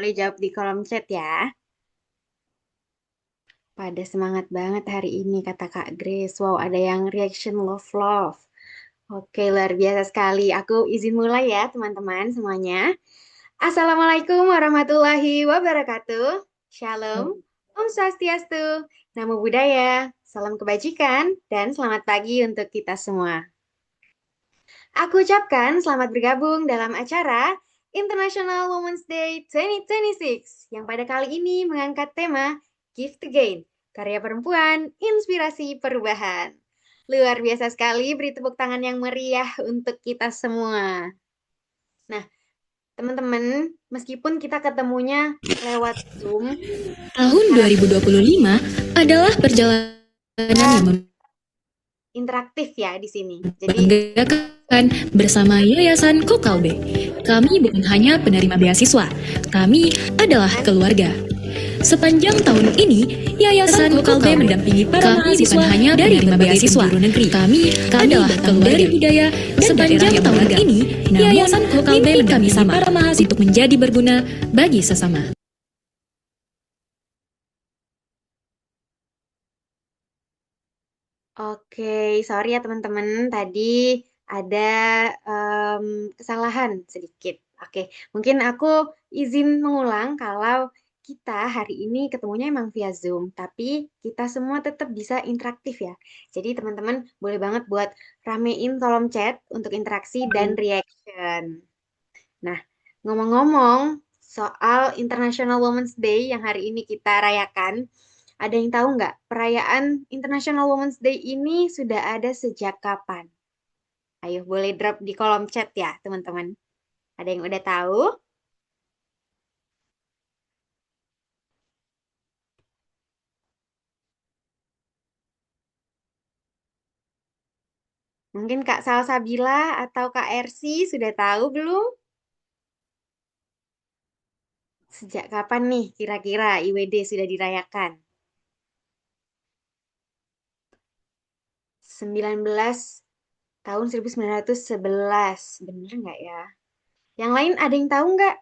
boleh jawab di kolom chat ya. Pada semangat banget hari ini kata Kak Grace. Wow, ada yang reaction love. Oke, luar biasa sekali. Aku izin mulai ya teman-teman semuanya. Assalamualaikum warahmatullahi wabarakatuh. Shalom, Om Swastiastu, Namo Buddhaya, salam kebajikan, dan selamat pagi untuk kita semua. Aku ucapkan selamat bergabung dalam acara International Women's Day 2026 yang pada kali ini mengangkat tema Gift Again, karya perempuan, inspirasi perubahan. Luar biasa sekali, beri tepuk tangan yang meriah untuk kita semua. Nah, teman-teman, meskipun kita ketemunya lewat Zoom, Tahun 2025 adalah perjalanan yang interaktif ya di sini. Jadi, membanggakan bersama Yayasan Kokalbe. Kami bukan hanya penerima beasiswa, kami adalah keluarga. Sepanjang tahun ini, Yayasan Kokalbe mendampingi para mahasiswa bukan hanya dari beasiswa negeri. Kami adalah keluarga budaya. Sepanjang tahun ini, Yayasan Kokalbe mendampingi para mahasiswa untuk menjadi berguna bagi sesama. oke, sorry ya teman-teman, tadi ada kesalahan sedikit. Oke, mungkin aku izin mengulang kalau kita hari ini ketemunya emang via Zoom, tapi kita semua tetap bisa interaktif ya. Jadi teman-teman boleh banget buat ramein kolom chat untuk interaksi dan reaction. Nah, ngomong-ngomong soal International Women's Day yang hari ini kita rayakan, ada yang tahu nggak perayaan International Women's Day ini sudah ada sejak kapan? Ayo boleh drop di kolom chat ya teman-teman. Ada yang udah tahu? Mungkin Kak Salsabila atau Kak Ersi sudah tahu belum? Sejak kapan nih kira-kira IWD sudah dirayakan? 19 tahun 1911. Bener nggak ya? Yang lain ada yang tahu nggak?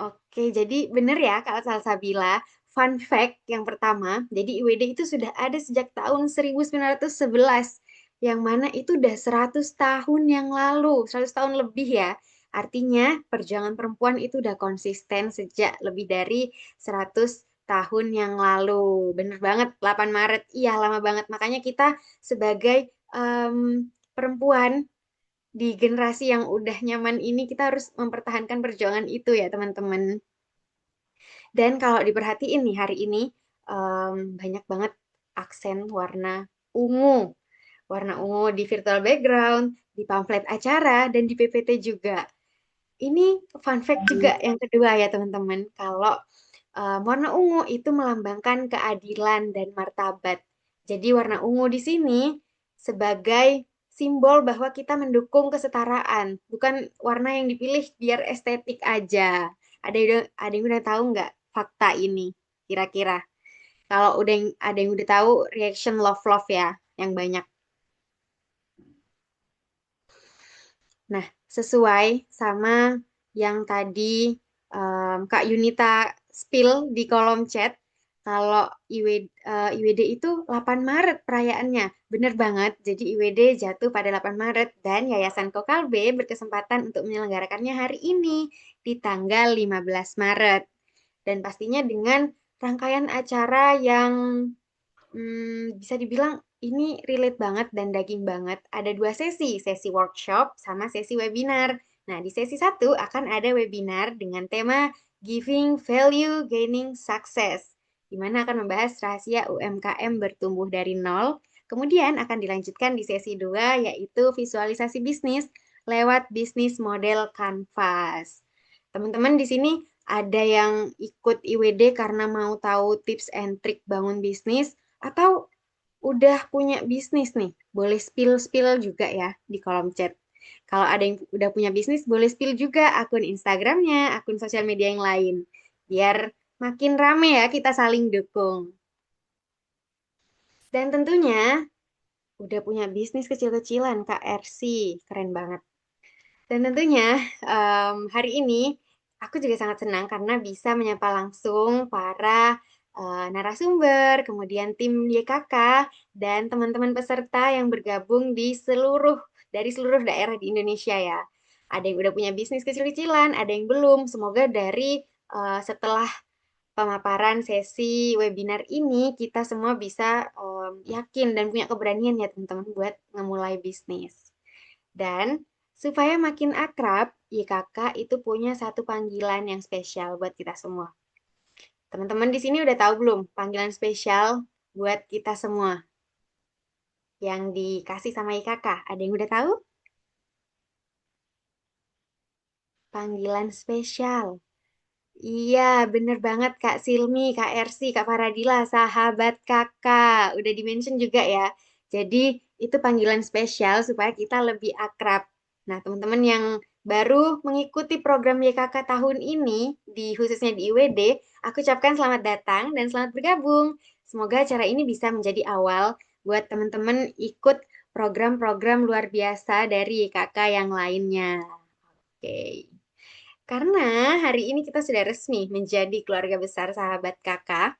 Oke, jadi bener ya Kak Salsabila. Fun fact yang pertama, jadi IWD itu sudah ada sejak tahun 1911, yang mana itu udah 100 tahun yang lalu, 100 tahun lebih ya. Artinya perjuangan perempuan itu udah konsisten sejak lebih dari 100 tahun yang lalu. Bener banget, 8 Maret. Iya, lama banget. Makanya kita sebagai perempuan di generasi yang udah nyaman ini kita harus mempertahankan perjuangan itu ya teman-teman. Dan kalau diperhatiin nih hari ini banyak banget aksen ungu. Warna ungu di virtual background, di pamflet acara, dan di PPT juga. Ini fun fact juga yang kedua ya teman-teman. Kalau warna ungu itu melambangkan keadilan dan martabat. Jadi warna ungu di sini sebagai simbol bahwa kita mendukung kesetaraan, bukan warna yang dipilih biar estetik aja. Ada yang udah tahu nggak fakta ini kira-kira? Kalau ada yang udah tahu reaction love ya yang banyak. Nah, sesuai sama yang tadi Kak Yunita spill di kolom chat, kalau IWD itu 8 Maret perayaannya. Bener banget, jadi IWD jatuh pada 8 Maret dan Yayasan Kokalbe berkesempatan untuk menyelenggarakannya hari ini di tanggal 15 Maret. Dan pastinya dengan rangkaian acara yang bisa dibilang ini relate banget dan daging banget. Ada dua sesi workshop sama sesi webinar. Nah, di sesi satu akan ada webinar dengan tema Giving Value Gaining Success, di mana akan membahas rahasia UMKM bertumbuh dari nol. Kemudian akan dilanjutkan di sesi dua, yaitu visualisasi bisnis lewat bisnis model Canvas. Teman-teman di sini ada yang ikut IWD karena mau tahu tips and trick bangun bisnis, atau udah punya bisnis nih, boleh spill-spill juga ya di kolom chat. Kalau ada yang udah punya bisnis, boleh spill juga akun Instagramnya, akun sosial media yang lain. Biar makin rame ya, kita saling dukung. Dan tentunya udah punya bisnis kecil-kecilan, Kak RC. Keren banget. Dan tentunya hari ini aku juga sangat senang karena bisa menyapa langsung para narasumber, kemudian tim YKK, dan teman-teman peserta yang bergabung dari seluruh daerah di Indonesia ya. Ada yang udah punya bisnis kecil-kecilan, ada yang belum. Semoga setelah pemaparan sesi webinar ini kita semua bisa yakin dan punya keberanian ya teman-teman buat ngemulai bisnis. Dan supaya makin akrab, YKK itu punya satu panggilan yang spesial buat kita semua. Teman-teman di sini udah tahu belum panggilan spesial buat kita semua yang dikasih sama YKK? Ada yang udah tahu? Panggilan spesial. Iya, bener banget Kak Silmi, Kak Ersi, Kak Faradila, sahabat kakak. Udah di-mention juga ya. Jadi, itu panggilan spesial supaya kita lebih akrab. Nah, teman-teman yang baru mengikuti program YKK tahun ini, khususnya di IWD, aku ucapkan selamat datang dan selamat bergabung. Semoga acara ini bisa menjadi awal buat teman-teman ikut program-program luar biasa dari YKK yang lainnya. Oke. Karena hari ini kita sudah resmi menjadi keluarga besar sahabat kakak,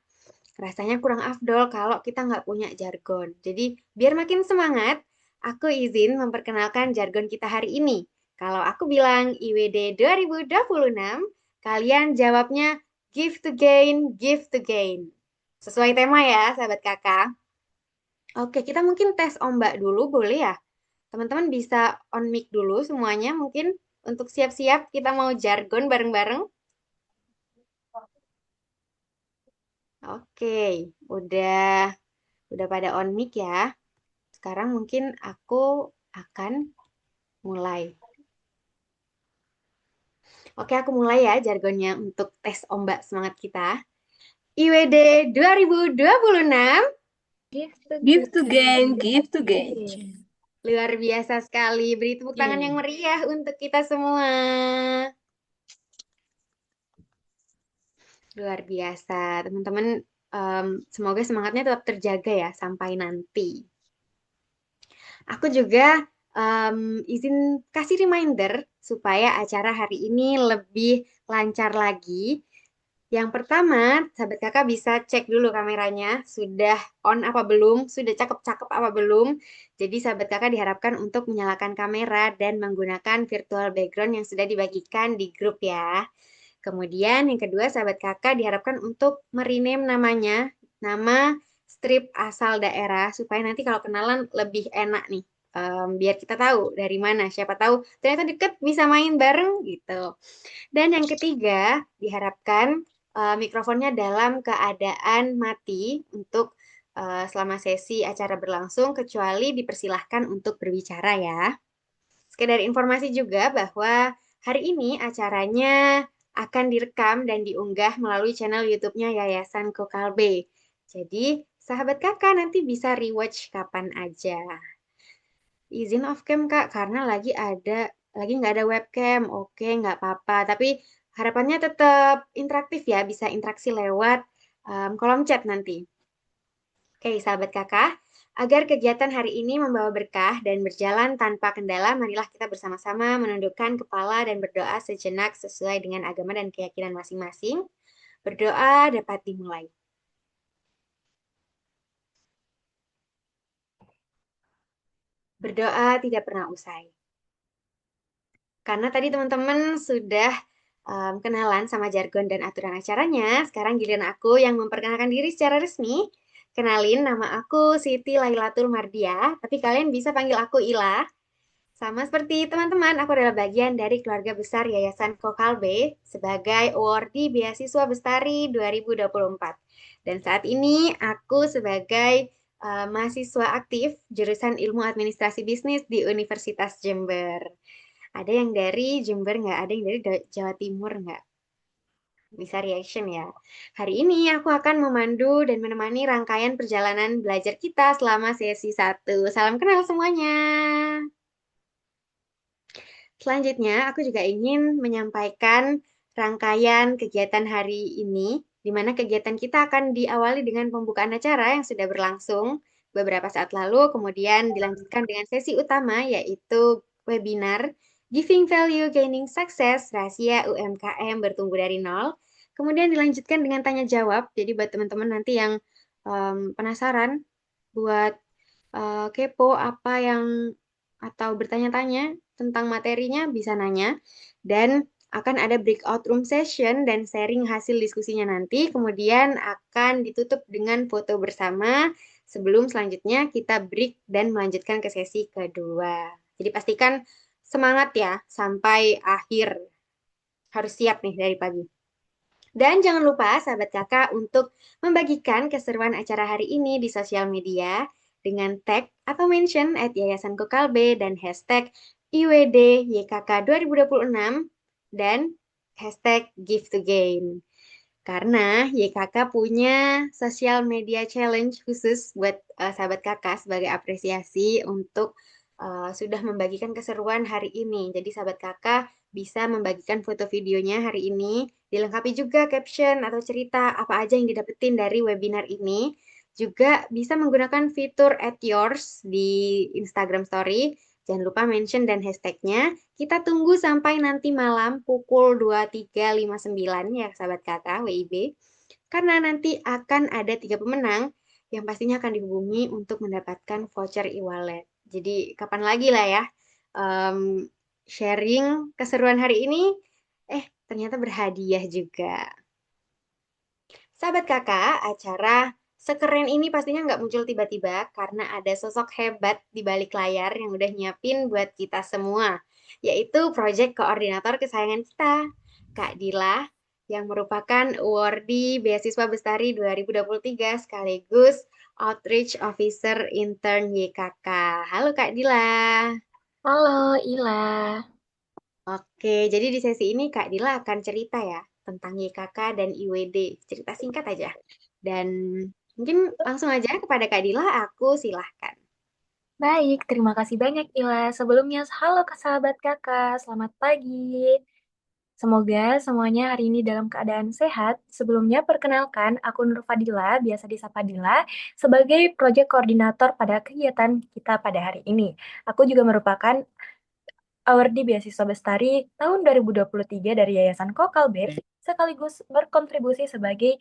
rasanya kurang afdol kalau kita nggak punya jargon. Jadi, biar makin semangat, aku izin memperkenalkan jargon kita hari ini. Kalau aku bilang IWD 2026, kalian jawabnya give to gain, give to gain. Sesuai tema ya, sahabat kakak. Oke, kita mungkin tes ombak dulu, boleh ya? Teman-teman bisa on mic dulu semuanya mungkin untuk siap-siap kita mau jargon bareng-bareng. Oke, udah udah pada on mic ya. Sekarang mungkin aku akan mulai. Oke, aku mulai ya jargonnya untuk tes ombak semangat kita. IWD 2026 Give to gain, give to gain. luar biasa sekali. Beri tepuk tangan yang meriah untuk kita semua. Luar biasa, teman-teman. Semoga semangatnya tetap terjaga ya sampai nanti. Aku juga izin kasih reminder supaya acara hari ini lebih lancar lagi. Yang pertama, sahabat kakak bisa cek dulu kameranya, sudah on apa belum, sudah cakep-cakep apa belum. Jadi sahabat kakak diharapkan untuk menyalakan kamera dan menggunakan virtual background yang sudah dibagikan di grup ya. Kemudian yang kedua, sahabat kakak diharapkan untuk merename namanya, nama strip asal daerah, supaya nanti kalau kenalan lebih enak nih. Biar kita tahu dari mana, siapa tahu ternyata deket bisa main bareng gitu. Dan yang ketiga, diharapkan mikrofonnya dalam keadaan mati untuk selama sesi acara berlangsung, kecuali dipersilahkan untuk berbicara ya. Sekedar informasi juga bahwa hari ini acaranya akan direkam dan diunggah melalui channel YouTube-nya Yayasan Kokalbe. Jadi, sahabat kakak nanti bisa rewatch kapan aja. Izin off cam kak, karena lagi nggak ada webcam. Oke, nggak apa-apa. Tapi harapannya tetap interaktif ya, bisa interaksi lewat kolom chat nanti. Oke, sahabat kakak, agar kegiatan hari ini membawa berkah dan berjalan tanpa kendala, marilah kita bersama-sama menundukkan kepala dan berdoa sejenak sesuai dengan agama dan keyakinan masing-masing. Berdoa dapat dimulai. Berdoa tidak pernah usai. Karena tadi teman-teman sudah kenalan sama jargon dan aturan acaranya, sekarang giliran aku yang memperkenalkan diri secara resmi. Kenalin, nama aku Siti Lailatul Mardia, tapi kalian bisa panggil aku Ila. Sama seperti teman-teman, aku adalah bagian dari keluarga besar Yayasan Kokalbe sebagai awardee Beasiswa Bestari 2024. Dan saat ini aku sebagai mahasiswa aktif jurusan Ilmu Administrasi Bisnis di Universitas Jember. Ada yang dari Jember nggak? Ada yang dari Jawa Timur nggak? Bisa reaction ya. Hari ini aku akan memandu dan menemani rangkaian perjalanan belajar kita selama sesi 1. Salam kenal semuanya. Selanjutnya, aku juga ingin menyampaikan rangkaian kegiatan hari ini, di mana kegiatan kita akan diawali dengan pembukaan acara yang sudah berlangsung beberapa saat lalu, kemudian dilanjutkan dengan sesi utama, yaitu webinar Giving Value, Gaining Success, Rahasia UMKM Bertumbuh dari Nol. Kemudian dilanjutkan dengan tanya jawab. Jadi buat teman-teman nanti yang penasaran, buat kepo apa yang atau bertanya-tanya tentang materinya bisa nanya. Dan akan ada breakout room session dan sharing hasil diskusinya nanti. Kemudian akan ditutup dengan foto bersama sebelum selanjutnya kita break dan melanjutkan ke sesi kedua. Jadi pastikan semangat ya sampai akhir. Harus siap nih dari pagi. Dan jangan lupa sahabat kakak untuk membagikan keseruan acara hari ini di sosial media dengan tag atau mention at Yayasan Kokalbe dan hashtag IWD YKK 2026 dan hashtag Give to Gain. Karena YKK punya sosial media challenge khusus buat sahabat kakak sebagai apresiasi untuk sudah membagikan keseruan hari ini. Jadi sahabat kakak bisa membagikan foto videonya hari ini, dilengkapi juga caption atau cerita apa aja yang didapetin dari webinar ini. Juga bisa menggunakan fitur at yours di Instagram Story. Jangan lupa mention dan hashtagnya. Kita tunggu sampai nanti malam pukul 23.59 ya sahabat kakak WIB. Karena nanti akan ada 3 pemenang yang pastinya akan dihubungi untuk mendapatkan voucher e-wallet. Jadi kapan lagi lah ya sharing keseruan hari ini. Ternyata berhadiah juga. Sahabat kakak, acara sekeren ini pastinya nggak muncul tiba-tiba karena ada sosok hebat di balik layar yang udah nyiapin buat kita semua, yaitu Project Koordinator kesayangan kita, Kak Dila, yang merupakan awardee Beasiswa Bestari 2023 sekaligus Outreach Officer Intern YKK. Halo Kak Dila. Halo, Ila. Oke, jadi di sesi ini Kak Dila akan cerita ya tentang YKK dan IWD. Cerita singkat aja. Dan mungkin langsung aja kepada Kak Dila, aku silahkan. Baik, terima kasih banyak, Ila. Sebelumnya, halo ke sahabat kakak, selamat pagi. Semoga semuanya hari ini dalam keadaan sehat. Sebelumnya, perkenalkan, aku Nur Fadila, biasa disapa Dila, sebagai proyek koordinator pada kegiatan kita pada hari ini. Aku juga merupakan awardee Beasiswa Bestari tahun 2023 dari Yayasan Kokalbe, sekaligus berkontribusi sebagai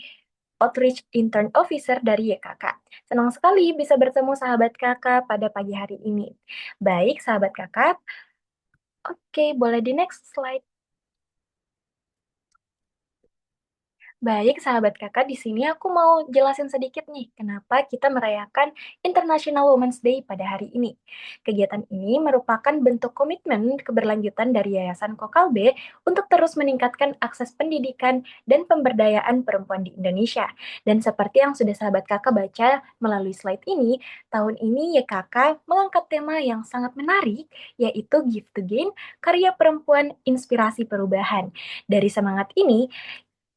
Outreach Intern Officer dari YKK. Senang sekali bisa bertemu sahabat kakak pada pagi hari ini. Baik, sahabat kakak. Oke, boleh di next slide. Baik, sahabat kakak, di sini aku mau jelasin sedikit nih, kenapa kita merayakan International Women's Day pada hari ini. Kegiatan ini merupakan bentuk komitmen keberlanjutan dari Yayasan Kokalbe untuk terus meningkatkan akses pendidikan dan pemberdayaan perempuan di Indonesia. Dan seperti yang sudah sahabat kakak baca melalui slide ini, tahun ini YKK mengangkat tema yang sangat menarik, yaitu Give to Gain, karya perempuan inspirasi perubahan. Dari semangat ini,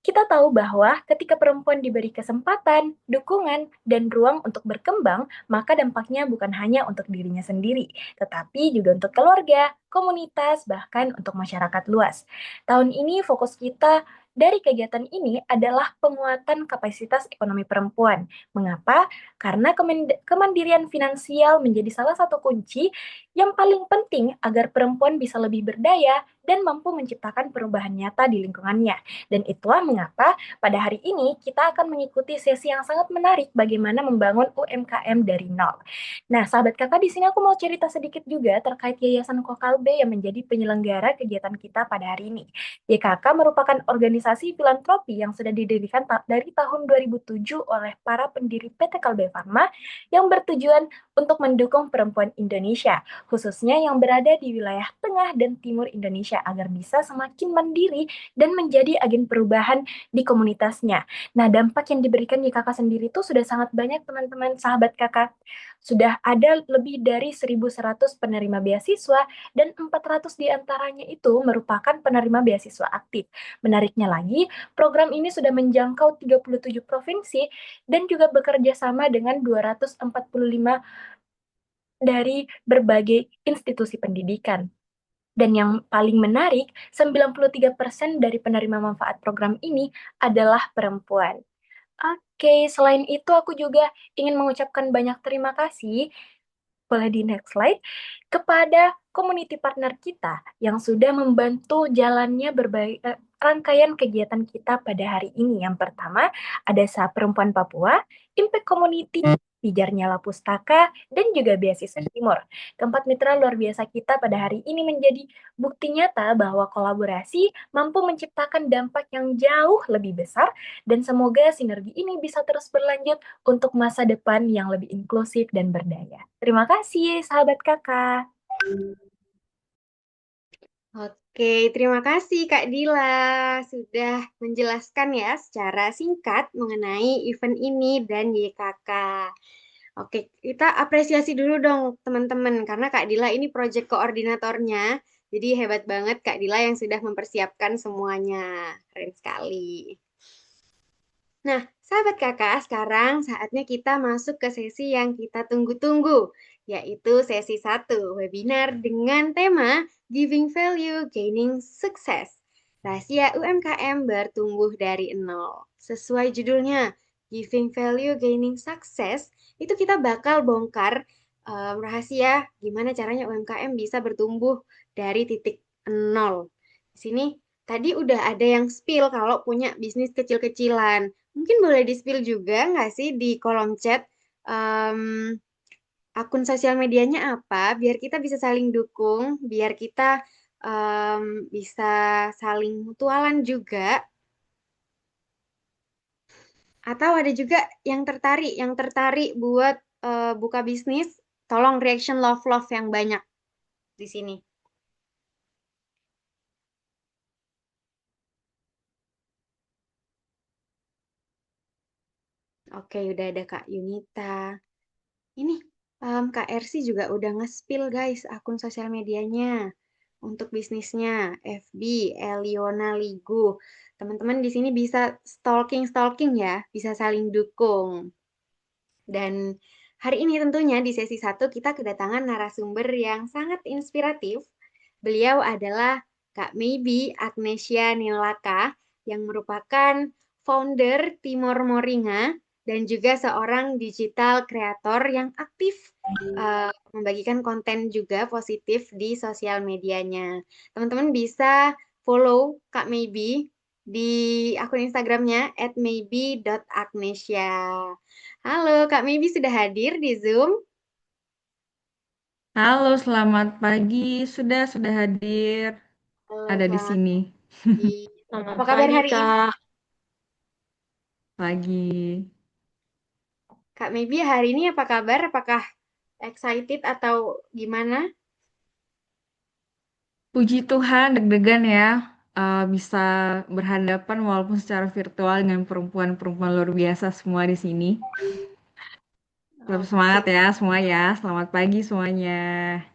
kita tahu bahwa ketika perempuan diberi kesempatan, dukungan, dan ruang untuk berkembang, maka dampaknya bukan hanya untuk dirinya sendiri, tetapi juga untuk keluarga, komunitas, bahkan untuk masyarakat luas. Tahun ini fokus kita dari kegiatan ini adalah penguatan kapasitas ekonomi perempuan. Mengapa? Karena kemandirian finansial menjadi salah satu kunci yang paling penting agar perempuan bisa lebih berdaya dan mampu menciptakan perubahan nyata di lingkungannya. Dan itulah mengapa pada hari ini kita akan mengikuti sesi yang sangat menarik bagaimana membangun UMKM dari nol. Nah, sahabat kakak, di sini aku mau cerita sedikit juga terkait Yayasan Kokalbe yang menjadi penyelenggara kegiatan kita pada hari ini. YKK merupakan organisasi filantropi yang sudah didirikan dari tahun 2007 oleh para pendiri PT Kalbe Farma yang bertujuan untuk mendukung perempuan Indonesia, khususnya yang berada di wilayah tengah dan timur Indonesia agar bisa semakin mandiri dan menjadi agen perubahan di komunitasnya. Nah, dampak yang diberikan YKK sendiri itu sudah sangat banyak teman-teman sahabat kakak. Sudah ada lebih dari 1.100 penerima beasiswa dan 400 diantaranya itu merupakan penerima beasiswa aktif. Menariknya lagi, program ini sudah menjangkau 37 provinsi dan juga bekerja sama dengan 245 dari berbagai institusi pendidikan. Dan yang paling menarik, 93% dari penerima manfaat program ini adalah perempuan. Oke, selain itu aku juga ingin mengucapkan banyak terima kasih boleh di next slide, kepada community partner kita yang sudah membantu jalannya rangkaian kegiatan kita pada hari ini. Yang pertama, ada SA Perempuan Papua, Impact Community, Pijar Nyala Pustaka, dan juga Beasiswa Timur. Keempat mitra luar biasa kita pada hari ini menjadi bukti nyata bahwa kolaborasi mampu menciptakan dampak yang jauh lebih besar, dan semoga sinergi ini bisa terus berlanjut untuk masa depan yang lebih inklusif dan berdaya. Terima kasih, sahabat kakak. Oke, terima kasih Kak Dila sudah menjelaskan ya secara singkat mengenai event ini dan YKK. Oke, kita apresiasi dulu dong teman-teman karena Kak Dila ini project koordinatornya. Jadi hebat banget Kak Dila yang sudah mempersiapkan semuanya. Keren sekali. Nah, sahabat kakak, sekarang saatnya kita masuk ke sesi yang kita tunggu-tunggu, yaitu sesi 1, webinar dengan tema Giving Value, Gaining Success. Rahasia UMKM bertumbuh dari nol. Sesuai judulnya, Giving Value, Gaining Success, itu kita bakal bongkar rahasia gimana caranya UMKM bisa bertumbuh dari titik nol. Di sini tadi udah ada yang spill kalau punya bisnis kecil-kecilan. Mungkin boleh di-spill juga nggak sih di kolom chat akun sosial medianya apa, biar kita bisa saling dukung, biar kita bisa saling mutualan juga. Atau ada juga yang tertarik buat buka bisnis, tolong reaction love yang banyak di sini. Oke, udah ada Kak Yunita. Ini Kak Ersi juga udah nge-spill guys akun sosial medianya untuk bisnisnya FB Eliona Ligu. Teman-teman di sini bisa stalking ya, bisa saling dukung. Dan hari ini tentunya di sesi 1 kita kedatangan narasumber yang sangat inspiratif. Beliau adalah Kak Maybe Agnesia Nilaka yang merupakan founder Timor Moringa dan juga seorang digital creator yang aktif membagikan konten juga positif di sosial medianya. Teman-teman bisa follow Kak Maybe di akun Instagramnya @maybe.agnesia. Halo, Kak Maybe sudah hadir di Zoom. Halo, selamat pagi. Sudah hadir. Halo, Ada di selamat sini. pagi. Selamat Apa kabar pagi, hari ini? Kak. Pagi. Kak Maybe hari ini apa kabar? Apakah excited atau gimana? Puji Tuhan, deg-degan ya. Bisa berhadapan walaupun secara virtual dengan perempuan-perempuan luar biasa semua di sini. Tetap semangat Oke. ya semua ya. Selamat pagi semuanya.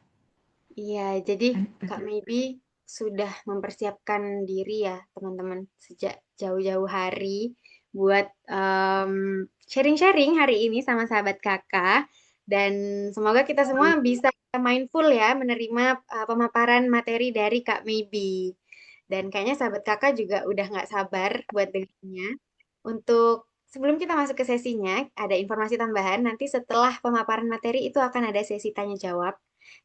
Iya, jadi Kak Maybe sudah mempersiapkan diri ya, teman-teman, sejak jauh-jauh hari buat sharing-sharing hari ini sama sahabat kakak. Dan semoga kita semua bisa mindful ya menerima pemaparan materi dari Kak Maybe. Dan kayaknya sahabat kakak juga udah nggak sabar buat dengarnya. Untuk sebelum kita masuk ke sesinya, ada informasi tambahan. Nanti setelah pemaparan materi itu akan ada sesi tanya jawab.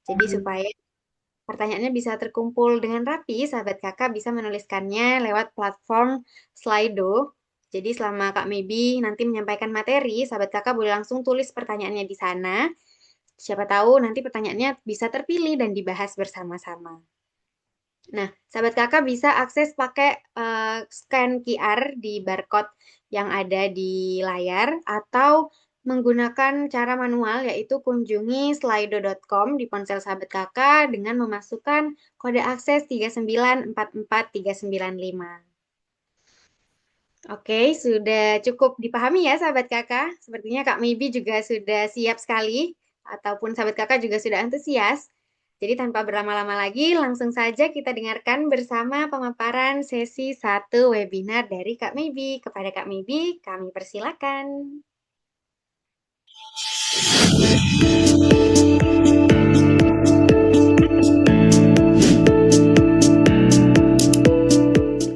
Jadi supaya pertanyaannya bisa terkumpul dengan rapi, sahabat kakak bisa menuliskannya lewat platform Slido. Jadi selama Kak Maybe nanti menyampaikan materi, sahabat kakak boleh langsung tulis pertanyaannya di sana. Siapa tahu nanti pertanyaannya bisa terpilih dan dibahas bersama-sama. Nah, sahabat kakak bisa akses pakai scan QR di barcode yang ada di layar atau menggunakan cara manual yaitu kunjungi slido.com di ponsel sahabat kakak dengan memasukkan kode akses 3944395. Oke, sudah cukup dipahami ya sahabat kakak. Sepertinya Kak Maybe juga sudah siap sekali ataupun sahabat kakak juga sudah antusias. Jadi tanpa berlama-lama lagi, langsung saja kita dengarkan bersama pemaparan sesi 1 webinar dari Kak Maybe. Kepada Kak Maybe, kami persilakan.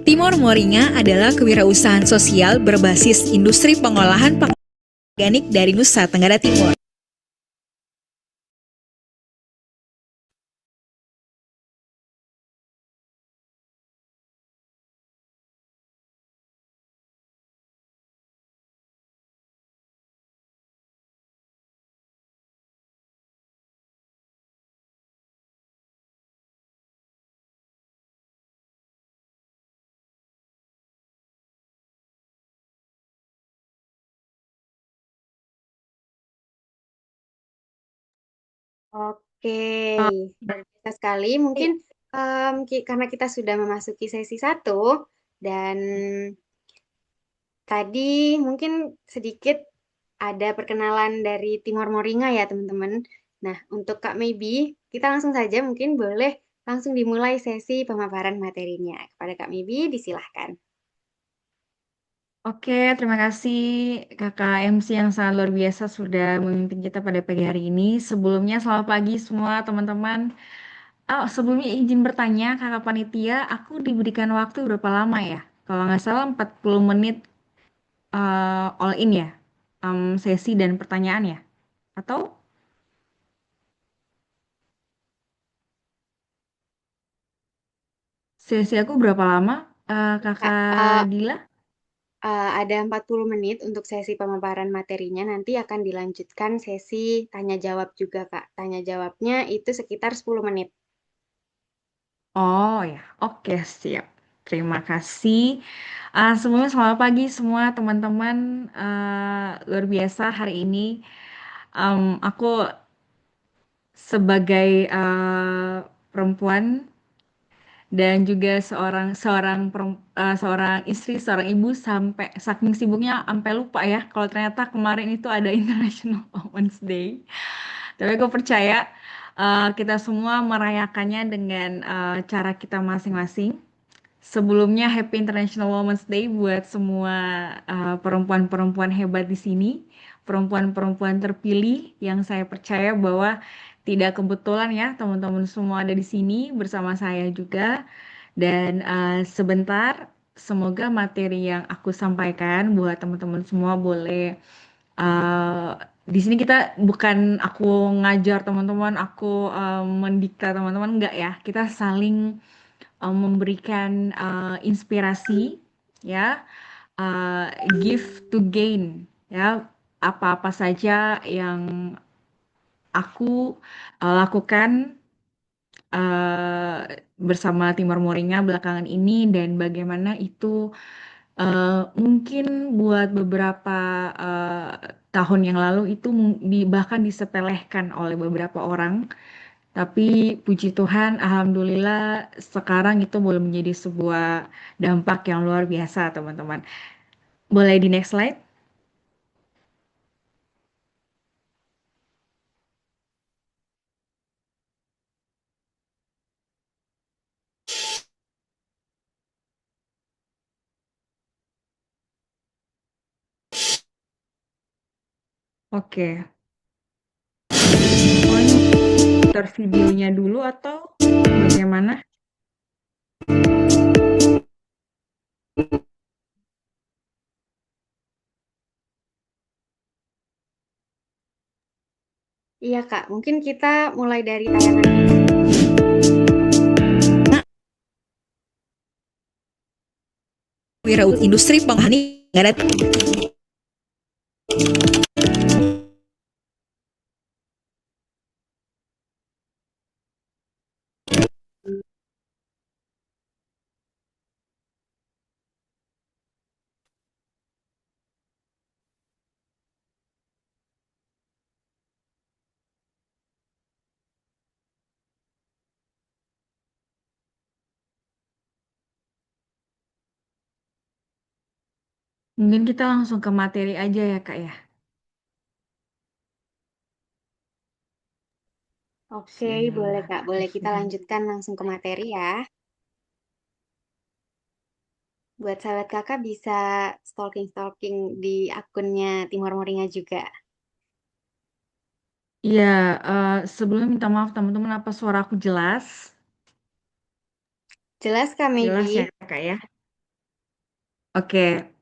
Timor Moringa adalah kewirausahaan sosial berbasis industri pengolahan pangan organik dari Nusa Tenggara Timur. Oke, luar biasa sekali. Mungkin karena kita sudah memasuki sesi satu dan tadi mungkin sedikit ada perkenalan dari Timor Moringa ya teman-teman. Nah, untuk Kak Maybe, kita langsung saja mungkin boleh langsung dimulai sesi pemaparan materinya. Kepada Kak Maybe, disilahkan. Oke, terima kasih Kakak MC yang sangat luar biasa sudah memimpin kita pada pagi hari ini. Sebelumnya, selamat pagi semua teman-teman. Oh, sebelumnya izin bertanya, Kakak Panitia, aku diberikan waktu berapa lama ya? Kalau nggak salah 40 menit all in ya? Sesi dan pertanyaan ya? Atau sesi aku berapa lama? Ya, Kak, Kakak Dila? ada 40 menit untuk sesi pemaparan materinya. Nanti akan dilanjutkan sesi tanya jawab juga, Kak. Tanya jawabnya itu sekitar 10 menit. Oh ya, oke siap. Terima kasih. Sebelumnya selamat pagi semua teman-teman. Luar biasa hari ini. Aku sebagai perempuan dan juga seorang istri, seorang ibu sampai saking sibuknya sampai lupa ya kalau ternyata kemarin itu ada International Women's Day. Tapi aku percaya kita semua merayakannya dengan cara kita masing-masing. Sebelumnya Happy International Women's Day buat semua perempuan-perempuan hebat di sini, perempuan-perempuan terpilih yang saya percaya bahwa tidak kebetulan ya teman-teman semua ada di sini bersama saya juga. Dan sebentar, semoga materi yang aku sampaikan buat teman-teman semua boleh eh, di sini kita bukan aku ngajar teman-teman, aku mendikta teman-teman, enggak ya. Kita saling memberikan inspirasi ya, uh, give to gain ya, apa-apa saja yang aku lakukan uh, bersama Timor Moringa belakangan ini dan bagaimana itu mungkin buat beberapa uh, tahun yang lalu itu bahkan disepelekan oleh beberapa orang. Tapi puji Tuhan, alhamdulillah sekarang itu boleh menjadi sebuah dampak yang luar biasa, teman-teman. Boleh di next slide? Oke. Oh, ini putar videonya dulu atau bagaimana? Iya, Kak. Mungkin kita mulai dari tayangan. Wiraut industri pangan ngadat Mungkin kita langsung ke materi aja ya, Kak ya. Oke, boleh, Bismillah. Kak. Boleh kita lanjutkan langsung ke materi ya. Buat sahabat kakak bisa stalking-stalking di akunnya Timor Moringa juga. Iya, sebelumnya minta maaf teman-teman, apa suara aku jelas? Jelas, Kak Jelas ya, Maybe? Kak ya? Oke,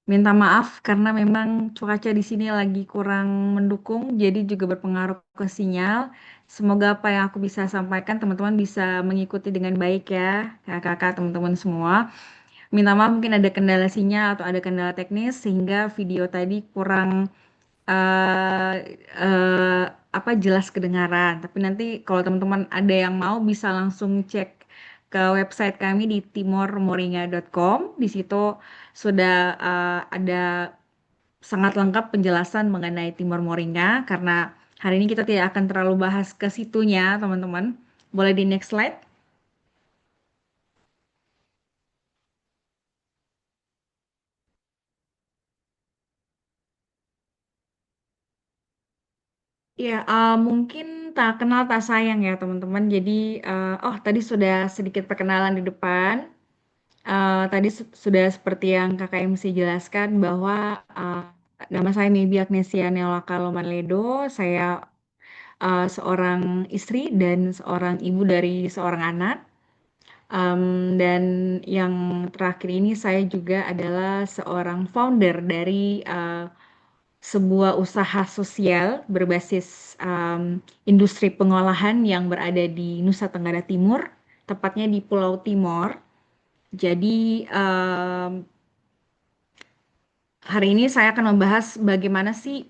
minta maaf karena memang cuaca di sini lagi kurang mendukung, jadi juga berpengaruh ke sinyal. Semoga apa yang aku bisa sampaikan teman-teman bisa mengikuti dengan baik ya, kakak-kakak, teman-teman semua. Minta maaf mungkin ada kendala sinyal atau ada kendala teknis sehingga video tadi kurang eh eh, apa jelas kedengaran. Tapi nanti kalau teman-teman ada yang mau bisa langsung cek ke website kami di timormoringa.com. Di situ sudah ada sangat lengkap penjelasan mengenai Timor Moringa karena Hari ini kita tidak akan terlalu bahas ke situnya, teman-teman. Boleh di next slide? Ya, mungkin tak kenal tak sayang ya teman-teman. Jadi, oh tadi sudah sedikit perkenalan di depan. Tadi sudah seperti yang Kakak MC jelaskan bahwa nama saya Maybe Agnesia Neolaka Lomanledo. Saya seorang istri dan seorang ibu dari seorang anak. Dan yang terakhir ini saya juga adalah seorang founder dari sebuah usaha sosial berbasis industri pengolahan yang berada di Nusa Tenggara Timur, tepatnya di Pulau Timor. Jadi hari ini saya akan membahas bagaimana sih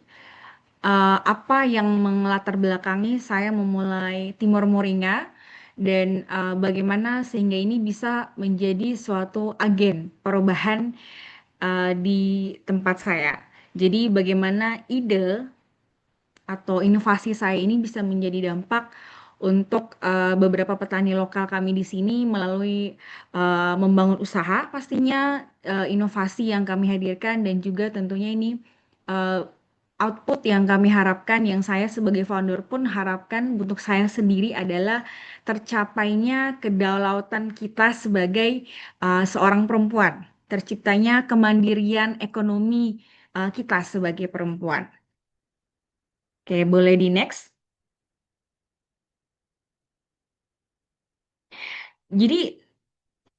apa yang melatar belakangi saya memulai Timor Moringa dan bagaimana sehingga ini bisa menjadi suatu agen perubahan di tempat saya. Jadi bagaimana ide atau inovasi saya ini bisa menjadi dampak untuk beberapa petani lokal kami di sini melalui membangun usaha pastinya inovasi yang kami hadirkan dan juga tentunya ini uh, output yang kami harapkan yang saya sebagai founder pun harapkan untuk saya sendiri adalah tercapainya kedaulatan kita sebagai seorang perempuan, terciptanya kemandirian ekonomi kita sebagai perempuan. Oke, boleh di next. Jadi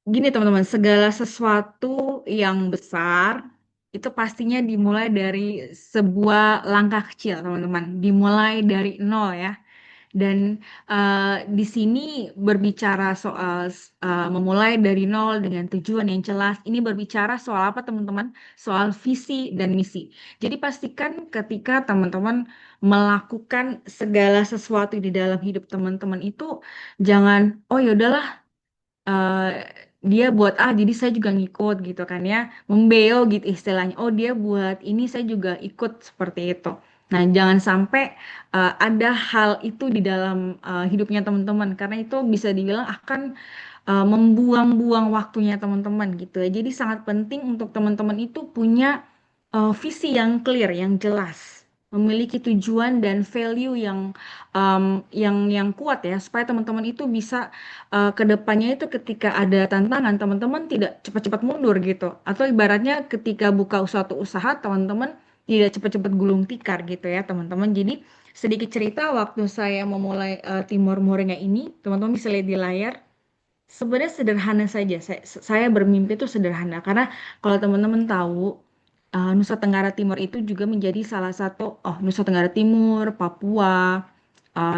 gini teman-teman, segala sesuatu yang besar itu pastinya dimulai dari sebuah langkah kecil teman-teman. Dimulai dari nol ya. Dan di sini berbicara soal memulai dari nol dengan tujuan yang jelas. Ini berbicara soal apa teman-teman? Soal visi dan misi. Jadi pastikan ketika teman-teman melakukan segala sesuatu di dalam hidup teman-teman itu jangan, oh ya udahlah eh, dia buat jadi saya juga ngikut gitu kan ya, membeo gitu istilahnya, oh dia buat ini saya juga ikut seperti itu. Nah jangan sampai ada hal itu di dalam hidupnya teman-teman karena itu bisa dibilang akan membuang-buang waktunya teman-teman gitu ya. Jadi sangat penting untuk teman-teman itu punya visi yang clear, yang jelas, memiliki tujuan dan value yang kuat ya supaya teman-teman itu bisa ke depannya itu ketika ada tantangan teman-teman tidak cepat-cepat mundur gitu atau ibaratnya ketika buka suatu usaha teman-teman tidak cepat-cepat gulung tikar gitu ya teman-teman. Jadi sedikit cerita waktu saya memulai Timor Moringa ini teman-teman bisa lihat di layar sebenarnya sederhana saja. Saya bermimpi itu sederhana karena kalau teman-teman tahu Nusa Tenggara Timur itu juga menjadi salah satu Nusa Tenggara Timur, Papua,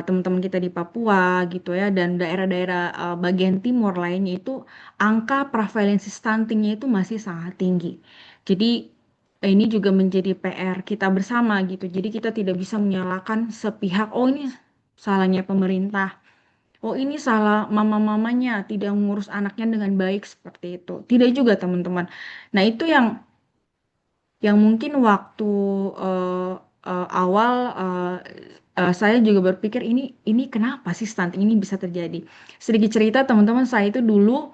teman-teman kita di Papua gitu ya dan daerah-daerah bagian timur lainnya itu angka prevalensi stuntingnya itu masih sangat tinggi. Jadi ini juga menjadi PR kita bersama gitu. Jadi kita tidak bisa menyalahkan sepihak, oh ini salahnya pemerintah. Oh ini salah mama-mamanya tidak mengurus anaknya dengan baik seperti itu. Tidak juga teman-teman. Nah itu yang mungkin waktu eh, awal saya juga berpikir ini kenapa sih stunting ini bisa terjadi. Sedikit cerita teman-teman saya itu dulu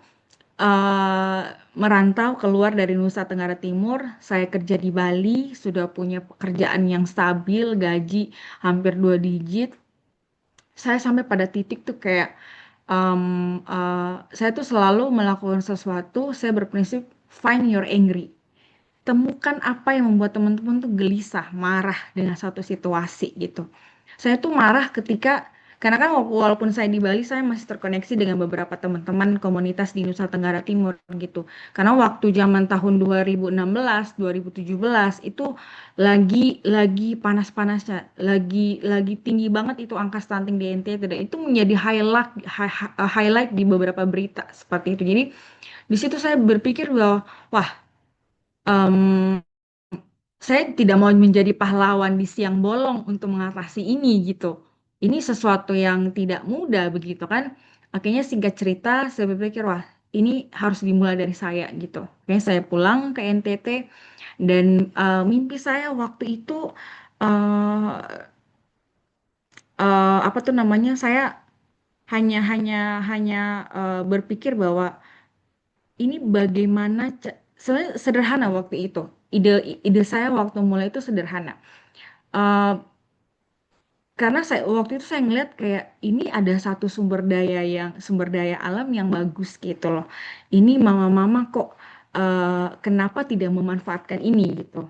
eh, merantau keluar dari Nusa Tenggara Timur. Saya kerja di Bali, sudah punya pekerjaan yang stabil, gaji hampir 2 digit. Saya sampai pada titik tuh kayak saya tuh selalu melakukan sesuatu, saya berprinsip find your angry. Temukan apa yang membuat teman-teman tuh gelisah, marah dengan suatu situasi gitu. Saya tuh marah ketika karena kan walaupun saya di Bali, saya masih terkoneksi dengan beberapa teman-teman komunitas di Nusa Tenggara Timur gitu. Karena waktu zaman tahun 2016, 2017 itu lagi panas-panasnya, lagi tinggi banget itu angka stunting di NTT dan itu menjadi highlight di beberapa berita seperti itu. Jadi di situ saya berpikir bahwa wah em, saya tidak mau menjadi pahlawan di siang bolong untuk mengatasi ini gitu. Ini sesuatu yang tidak mudah begitu kan. Akhirnya singkat cerita saya berpikir wah ini harus dimulai dari saya gitu. Oke, saya pulang ke NTT dan mimpi saya waktu itu eh, apa tuh namanya, saya hanya hanya hanya berpikir bahwa ini bagaimana sebenarnya sederhana waktu itu. Ide saya waktu mulai itu sederhana. Eh, karena waktu itu saya ngeliat kayak ini ada satu sumber daya alam yang bagus gitu loh. Ini mama-mama kok kenapa tidak memanfaatkan ini gitu.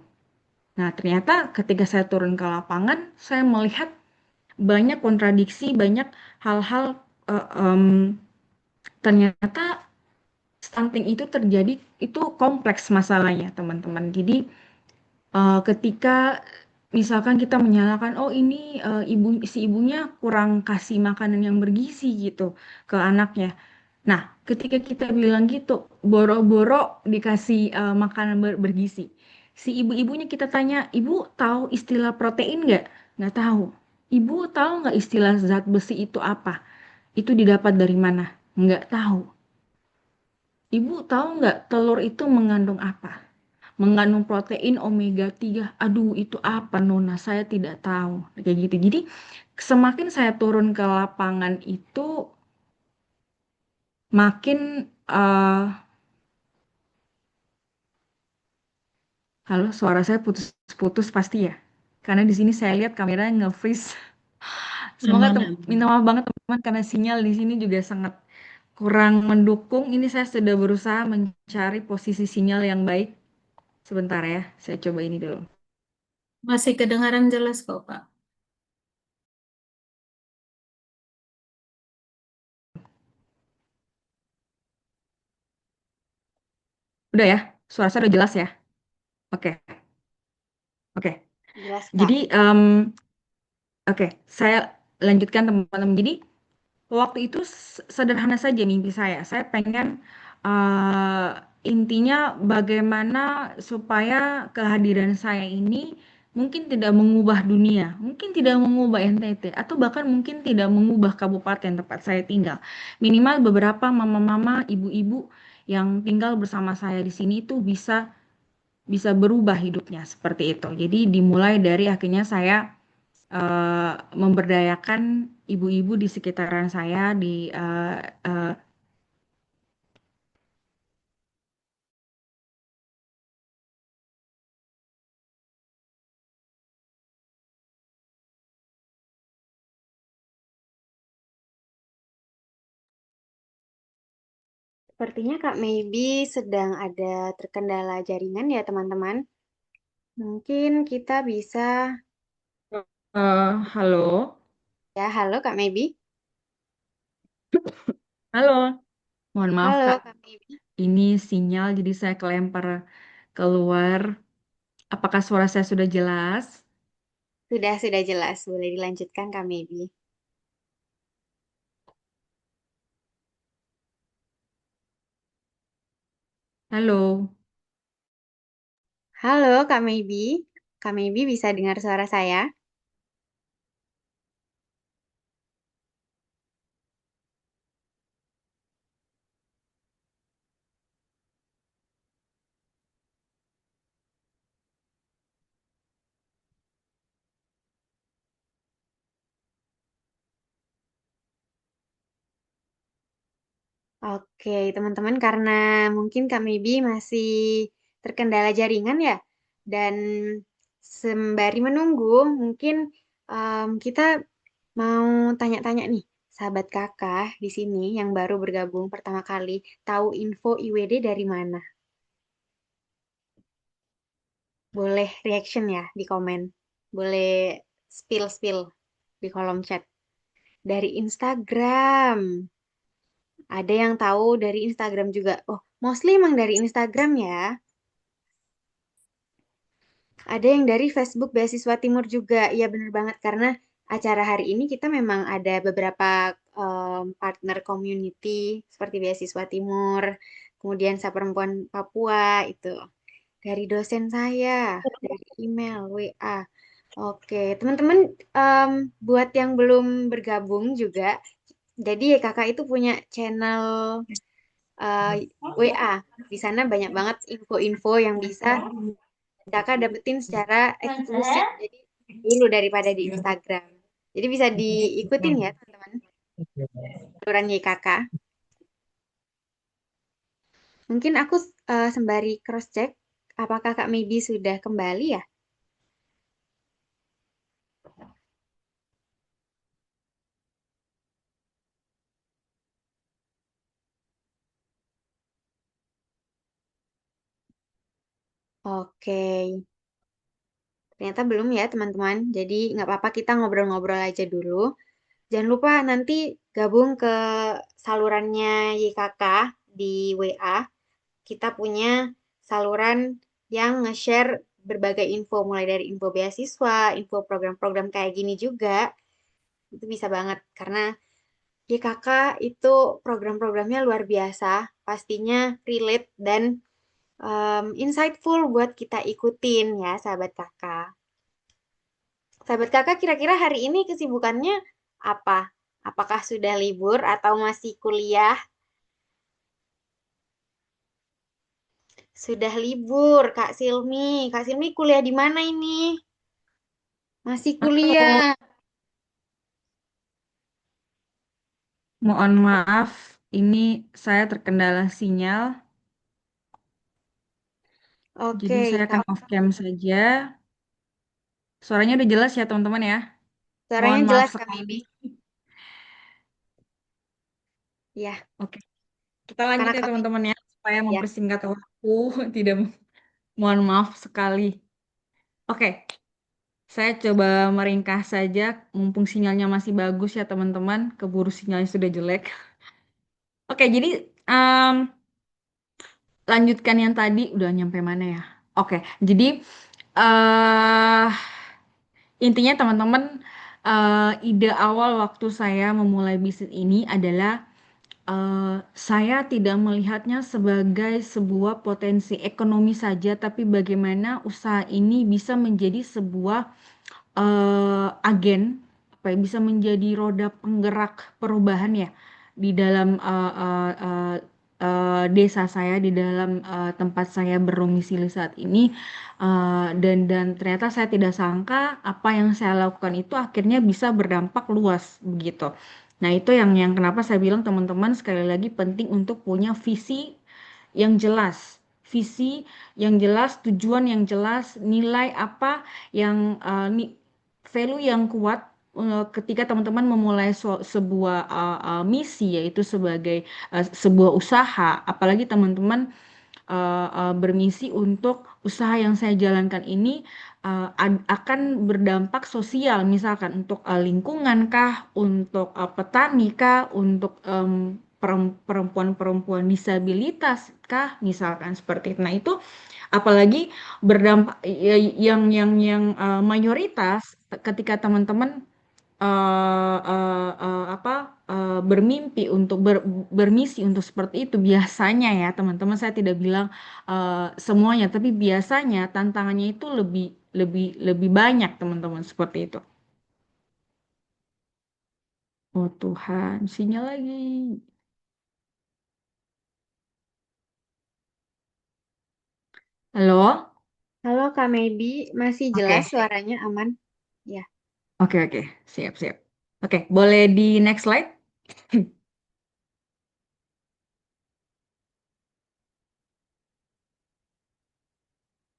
Nah, ternyata ketika saya turun ke lapangan, saya melihat banyak kontradiksi, banyak hal-hal ternyata stunting itu terjadi itu kompleks masalahnya, teman-teman. Jadi ketika misalkan kita menyalahkan, oh ini si ibunya kurang kasih makanan yang bergizi gitu ke anaknya. Nah, ketika kita bilang gitu, boro-boro dikasih makanan bergizi. Si ibu-ibunya kita tanya, ibu tahu istilah protein nggak? Nggak tahu. Ibu tahu nggak istilah zat besi itu apa? Itu didapat dari mana? Nggak tahu. Ibu tahu nggak telur itu mengandung apa? Mengandung protein omega 3. Aduh, itu apa Nona? Saya tidak tahu. Kayak gitu. Jadi, semakin saya turun ke lapangan itu makin halo, suara saya putus-putus pasti ya. Karena di sini saya lihat kameranya nge-freeze. Semoga Aman. minta maaf banget teman-teman karena sinyal di sini juga sangat kurang mendukung. Ini saya sudah berusaha mencari posisi sinyal yang baik. Sebentar ya, saya coba ini dulu. Masih kedengaran jelas kok, Pak. Udah ya, suara saya udah jelas ya. Oke, oke. Jelas, Jadi, Kak. oke, saya lanjutkan teman-teman. Jadi, waktu itu sederhana saja mimpi saya. Saya pengen eh, intinya bagaimana supaya kehadiran saya ini mungkin tidak mengubah dunia, mungkin tidak mengubah NTT, atau bahkan mungkin tidak mengubah kabupaten tempat saya tinggal. Minimal beberapa mama-mama, ibu-ibu yang tinggal bersama saya di sini itu bisa bisa berubah hidupnya seperti itu. Jadi dimulai dari akhirnya saya memberdayakan ibu-ibu di sekitaran saya di eh, Sepertinya Kak Maybe sedang ada terkendala jaringan ya, teman-teman. Mungkin kita bisa, halo, ya, halo Kak Maybe. halo, mohon maaf Halo Kak, Kak Maybe. ini sinyal jadi saya kelempar keluar. Apakah suara saya sudah jelas? Sudah jelas. Boleh dilanjutkan Kak Maybe. Halo, Halo Kak Maybe. Kak Maybe bisa dengar suara saya? Oke, teman-teman, karena mungkin Kak Maybe masih terkendala jaringan ya, dan sembari menunggu, mungkin kita mau tanya-tanya nih, sahabat kakak di sini yang baru bergabung pertama kali, tahu info IWD dari mana? Boleh reaction ya di komen, boleh spill-spill di kolom chat. Dari Instagram. Ada yang tahu dari Instagram juga. Oh, mostly emang dari Instagram ya. Ada yang dari Facebook Beasiswa Timur juga. Iya bener banget karena acara hari ini kita memang ada beberapa partner community seperti Beasiswa Timur, kemudian Sa Perempuan Papua itu dari dosen saya, dari email, WA. Oke, teman-teman buat yang belum bergabung juga, jadi kakak itu punya channel WA. Di sana banyak banget info-info yang bisa kakak dapetin secara eksklusif. Jadi dulu daripada di Instagram. Jadi bisa diikutin ya teman-teman, saluran YKK. Mungkin aku sembari cross check, apakah Kak Maybe sudah kembali ya? Oke, ternyata belum ya teman-teman. Jadi nggak apa-apa kita ngobrol-ngobrol aja dulu. Jangan lupa nanti gabung ke salurannya YKK di WA. Kita punya saluran yang nge-share berbagai info, mulai dari info beasiswa, info program-program kayak gini juga. Itu bisa banget, karena YKK itu program-programnya luar biasa, pastinya relate dan insightful buat kita ikutin ya, sahabat kakak. Sahabat kakak, kira-kira hari ini kesibukannya apa? Apakah sudah libur atau masih kuliah? Sudah libur, Kak Silmi. Kak Silmi kuliah di mana ini? Masih Halo, kuliah. mohon maaf, ini saya terkendala sinyal, jadi Oke, saya akan Kak. off cam saja. Suaranya udah jelas ya teman-teman ya. Mohon Suaranya maaf jelas, Kak sekali. Maybe. Ya, Oke, kita lanjut karena ya kami teman-teman ya, supaya ya. mempersingkat waktu. Tidak, mohon maaf sekali. Oke, saya coba meringkas saja, mumpung sinyalnya masih bagus ya teman-teman. Keburu sinyalnya sudah jelek. Oke, jadi em, lanjutkan yang tadi udah nyampe mana ya? Oke, jadi eh intinya teman-teman, ide awal waktu saya memulai bisnis ini adalah saya tidak melihatnya sebagai sebuah potensi ekonomi saja, tapi bagaimana usaha ini bisa menjadi sebuah agen, apa ya, bisa menjadi roda penggerak perubahan ya di dalam desa saya, di dalam tempat saya berdomisili saat ini. Dan ternyata saya tidak sangka apa yang saya lakukan itu akhirnya bisa berdampak luas begitu. Nah, itu yang kenapa saya bilang teman-teman sekali lagi penting untuk punya visi yang jelas. Visi yang jelas, tujuan yang jelas, nilai apa yang value yang kuat ketika teman-teman memulai sebuah misi, yaitu sebagai sebuah usaha, apalagi teman-teman bermisi untuk usaha yang saya jalankan ini akan berdampak sosial, misalkan untuk lingkungan kah, untuk petani kah, untuk perempuan-perempuan disabilitas kah, misalkan seperti itu. Nah, itu apalagi berdampak mayoritas ketika teman-teman apa bermimpi untuk bermisi untuk seperti itu, biasanya ya teman-teman, saya tidak bilang semuanya, tapi biasanya tantangannya itu lebih lebih lebih banyak teman-teman seperti itu. Oh Tuhan, sinyal lagi. Halo? Halo Kak Maybe, masih jelas Oke, suaranya aman? Ya. oke, siap, siap. Oke, boleh di next slide?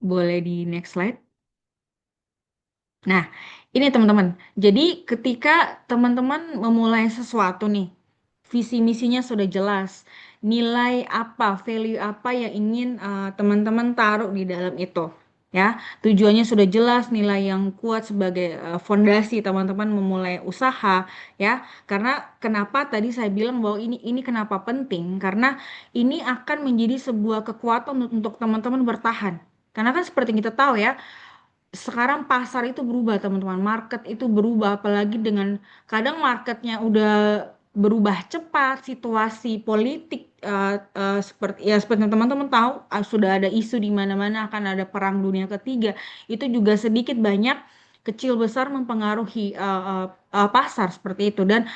Boleh di next slide? Nah, ini teman-teman. Jadi ketika teman-teman memulai sesuatu nih, visi misinya sudah jelas, nilai apa, value apa yang ingin teman-teman taruh di dalam itu. Ya, tujuannya sudah jelas, nilai yang kuat sebagai fondasi teman-teman memulai usaha, ya. Karena kenapa tadi saya bilang bahwa ini kenapa penting? Karena ini akan menjadi sebuah kekuatan untuk teman-teman bertahan. Karena kan seperti kita tahu ya, sekarang pasar itu berubah teman-teman, market itu berubah, apalagi dengan kadang marketnya udah berubah cepat, situasi politik seperti teman-teman tahu, sudah ada isu di mana-mana akan ada perang dunia ketiga, itu juga sedikit banyak kecil besar mempengaruhi pasar seperti itu. Dan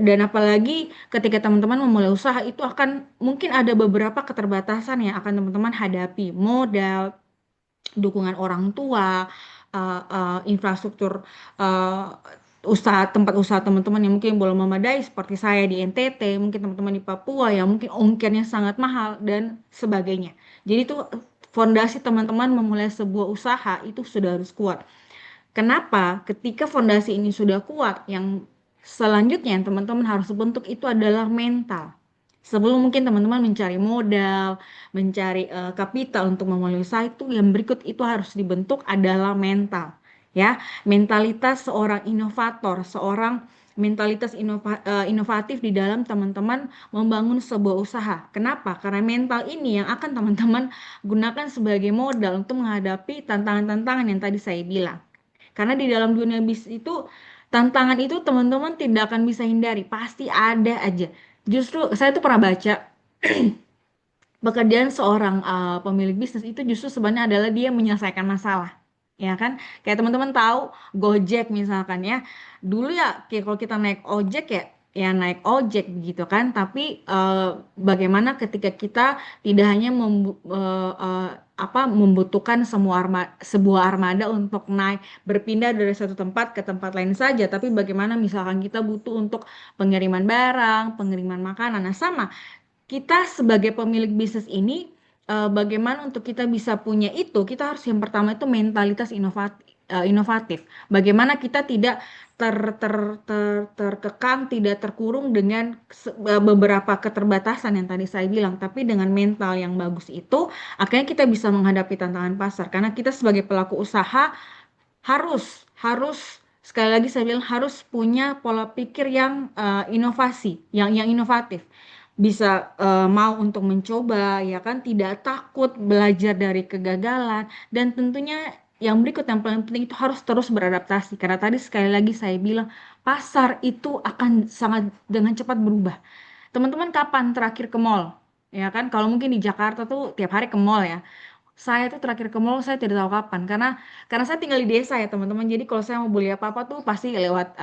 apalagi ketika teman-teman memulai usaha itu akan mungkin ada beberapa keterbatasan yang akan teman-teman hadapi, modal, dukungan orang tua, infrastruktur, uh, tempat usaha teman-teman yang mungkin belum memadai seperti saya di NTT, mungkin teman-teman di Papua yang mungkin ongkirnya sangat mahal dan sebagainya. Jadi itu fondasi teman-teman memulai sebuah usaha itu sudah harus kuat. Kenapa? Ketika fondasi ini sudah kuat, yang selanjutnya yang teman-teman harus bentuk itu adalah mental. Sebelum mungkin teman-teman mencari modal, mencari kapital untuk memulai usaha itu, yang berikut itu harus dibentuk adalah mental. Ya, mentalitas seorang inovator, seorang mentalitas inovatif di dalam teman-teman membangun sebuah usaha. Kenapa? Karena mental ini yang akan teman-teman gunakan sebagai modal untuk menghadapi tantangan-tantangan yang tadi saya bilang. Karena di dalam dunia bisnis itu tantangan itu teman-teman tidak akan bisa hindari, pasti ada aja. Justru saya tuh pernah baca pekerjaan seorang pemilik bisnis itu justru sebenarnya adalah dia menyelesaikan masalah. Ya kan? Kayak teman-teman tahu Gojek misalkan ya. Dulu ya kayak kalau kita naik ojek ya naik ojek gitu kan. Tapi bagaimana ketika kita tidak hanya membutuhkan sebuah armada untuk naik berpindah dari satu tempat ke tempat lain saja, tapi bagaimana misalkan kita butuh untuk pengiriman barang, pengiriman makanan. Nah, sama kita sebagai pemilik bisnis ini, bagaimana untuk kita bisa punya itu, kita harus yang pertama itu mentalitas inovatif. Bagaimana kita tidak terkekang, tidak terkurung dengan beberapa keterbatasan yang tadi saya bilang, tapi dengan mental yang bagus itu, akhirnya kita bisa menghadapi tantangan pasar. Karena kita sebagai pelaku usaha harus sekali lagi saya bilang harus punya pola pikir yang inovasi, yang inovatif, bisa mau untuk mencoba ya kan, tidak takut belajar dari kegagalan, dan tentunya yang berikut yang paling penting itu harus terus beradaptasi, karena tadi sekali lagi saya bilang pasar itu akan sangat dengan cepat berubah. Teman-teman kapan terakhir ke mall? Ya kan, kalau mungkin di Jakarta tuh tiap hari ke mall ya. Saya tuh terakhir ke mall saya tidak tahu kapan, karena saya tinggal di desa ya teman-teman. Jadi kalau saya mau beli apa-apa tuh pasti lewat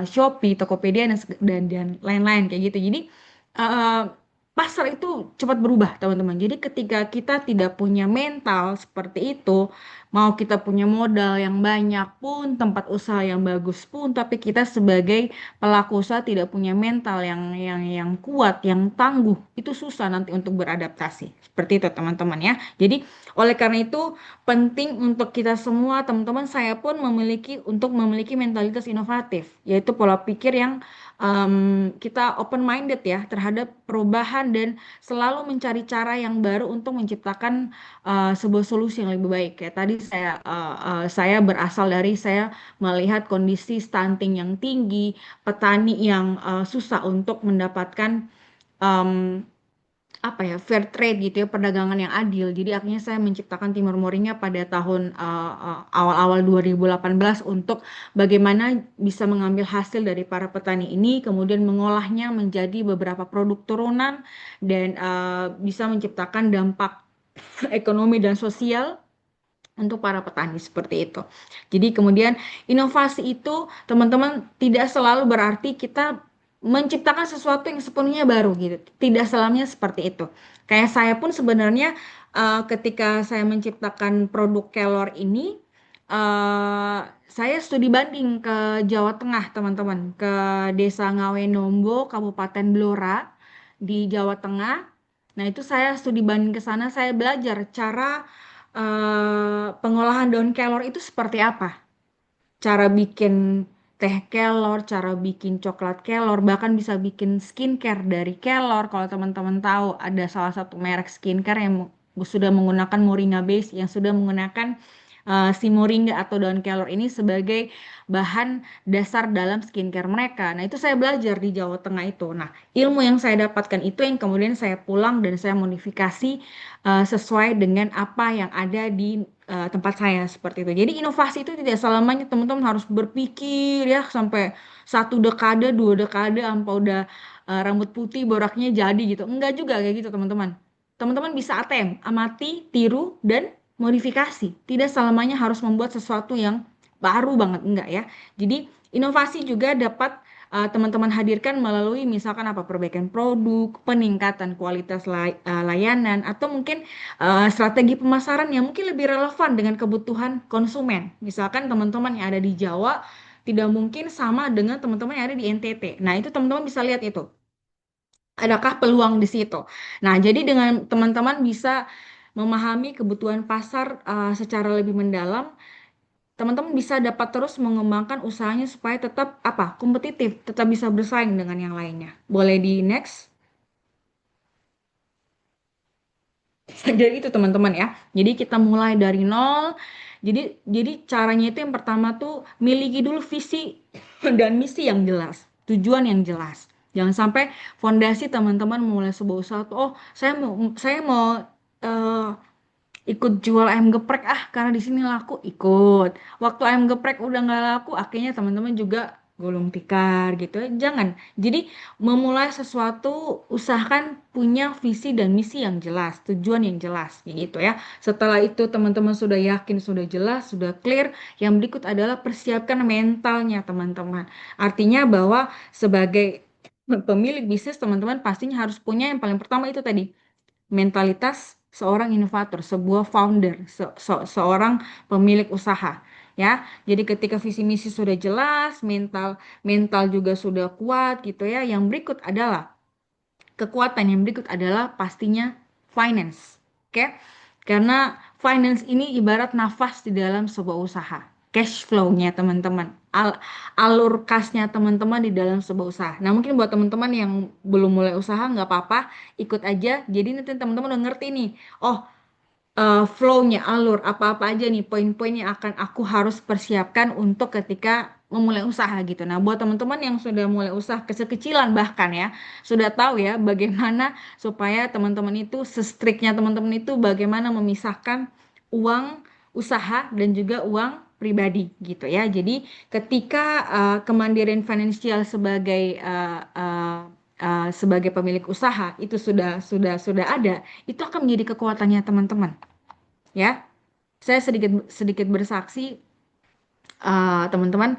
Shopee, Tokopedia dan lain-lain kayak gitu. Jadi eh, pasar itu cepat berubah teman-teman. Jadi ketika kita tidak punya mental seperti itu, mau kita punya modal yang banyak pun, tempat usaha yang bagus pun, tapi kita sebagai pelaku usaha tidak punya mental yang kuat, yang tangguh, itu susah nanti untuk beradaptasi. Seperti itu teman-teman ya. Jadi oleh karena itu penting untuk kita semua teman-teman, saya pun memiliki mentalitas inovatif, yaitu pola pikir yang kita open minded ya terhadap perubahan dan selalu mencari cara yang baru untuk menciptakan sebuah solusi yang lebih baik. Kayak tadi saya berasal dari saya melihat kondisi stunting yang tinggi, petani yang susah untuk mendapatkan em, fair trade gitu ya, perdagangan yang adil. Jadi akhirnya saya menciptakan Timur Moringa pada tahun awal-awal 2018 untuk bagaimana bisa mengambil hasil dari para petani ini, kemudian mengolahnya menjadi beberapa produk turunan dan bisa menciptakan dampak ekonomi dan sosial untuk para petani seperti itu. Jadi kemudian inovasi itu teman-teman tidak selalu berarti kita menciptakan sesuatu yang sepenuhnya baru gitu. Tidak selamanya seperti itu. Kayak saya pun sebenarnya ketika saya menciptakan produk kelor ini, saya studi banding ke Jawa Tengah teman-teman, ke Desa Ngawenombo, Kabupaten Blora di Jawa Tengah. Nah itu saya studi banding ke sana, saya belajar cara pengolahan daun kelor itu seperti apa. Cara bikin teh kelor, cara bikin coklat kelor, bahkan bisa bikin skincare dari kelor. Kalau teman-teman tahu ada salah satu merek skincare yang sudah menggunakan moringa base, yang sudah menggunakan si moringa atau daun kelor ini sebagai bahan dasar dalam skincare mereka. Nah, itu saya belajar di Jawa Tengah itu. Nah, ilmu yang saya dapatkan itu yang kemudian saya pulang dan saya modifikasi sesuai dengan apa yang ada di tempat saya seperti itu. Jadi inovasi itu tidak selamanya teman-teman harus berpikir ya sampai 1 dekade, 2 dekade, sampai udah rambut putih boraknya jadi gitu. Enggak juga kayak gitu teman-teman. Teman-teman bisa ATM, amati, tiru, dan modifikasi. Tidak selamanya harus membuat sesuatu yang baru banget, enggak ya. Jadi inovasi juga dapat teman-teman hadirkan melalui misalkan perbaikan produk, peningkatan kualitas layanan, atau mungkin strategi pemasaran yang mungkin lebih relevan dengan kebutuhan konsumen. Misalkan teman-teman yang ada di Jawa tidak mungkin sama dengan teman-teman yang ada di NTT. Nah, itu teman-teman bisa lihat itu. Adakah peluang di situ? Nah, jadi dengan teman-teman bisa memahami kebutuhan pasar secara lebih mendalam, teman-teman bisa dapat terus mengembangkan usahanya supaya tetap apa? Kompetitif, tetap bisa bersaing dengan yang lainnya. Boleh di next? Jadi itu teman-teman ya. Jadi kita mulai dari nol. Jadi caranya itu yang pertama tuh miliki dulu visi dan misi yang jelas, tujuan yang jelas. Jangan sampai fondasi teman-teman memulai sebuah usaha tuh, oh saya mau eh, ikut jual ayam geprek karena di sini laku ikut. Waktu ayam geprek udah nggak laku, akhirnya teman-teman juga gulung tikar gitu ya. Jangan. Jadi memulai sesuatu usahakan punya visi dan misi yang jelas, tujuan yang jelas gitu ya. Setelah itu teman-teman sudah yakin, sudah jelas, sudah clear, yang berikut adalah persiapkan mentalnya teman-teman. Artinya bahwa sebagai pemilik bisnis teman-teman pastinya harus punya yang paling pertama itu tadi mentalitas seorang inovator, sebuah founder, seorang pemilik usaha. Ya, jadi ketika visi misi sudah jelas, mental mental juga sudah kuat gitu ya. Yang berikut adalah kekuatan yang berikut adalah pastinya finance. Oke? Karena finance ini ibarat nafas di dalam sebuah usaha. Cash flow-nya teman-teman. Alur kasnya teman-teman di dalam sebuah usaha. Nah, mungkin buat teman-teman yang belum mulai usaha nggak apa-apa, ikut aja. Jadi nanti teman-teman udah ngerti nih. Oh, flow-nya, alur, apa-apa aja nih poin-poin yang akan aku harus persiapkan untuk ketika memulai usaha gitu. Nah, buat teman-teman yang sudah mulai usaha kecil-kecilan bahkan ya, sudah tahu ya bagaimana supaya teman-teman itu, sestriknya teman-teman itu bagaimana memisahkan uang usaha dan juga uang pribadi gitu ya. Jadi ketika kemandirian finansial sebagai pemilik usaha itu sudah ada, itu akan menjadi kekuatannya teman-teman ya. Saya sedikit sedikit bersaksi, teman-teman,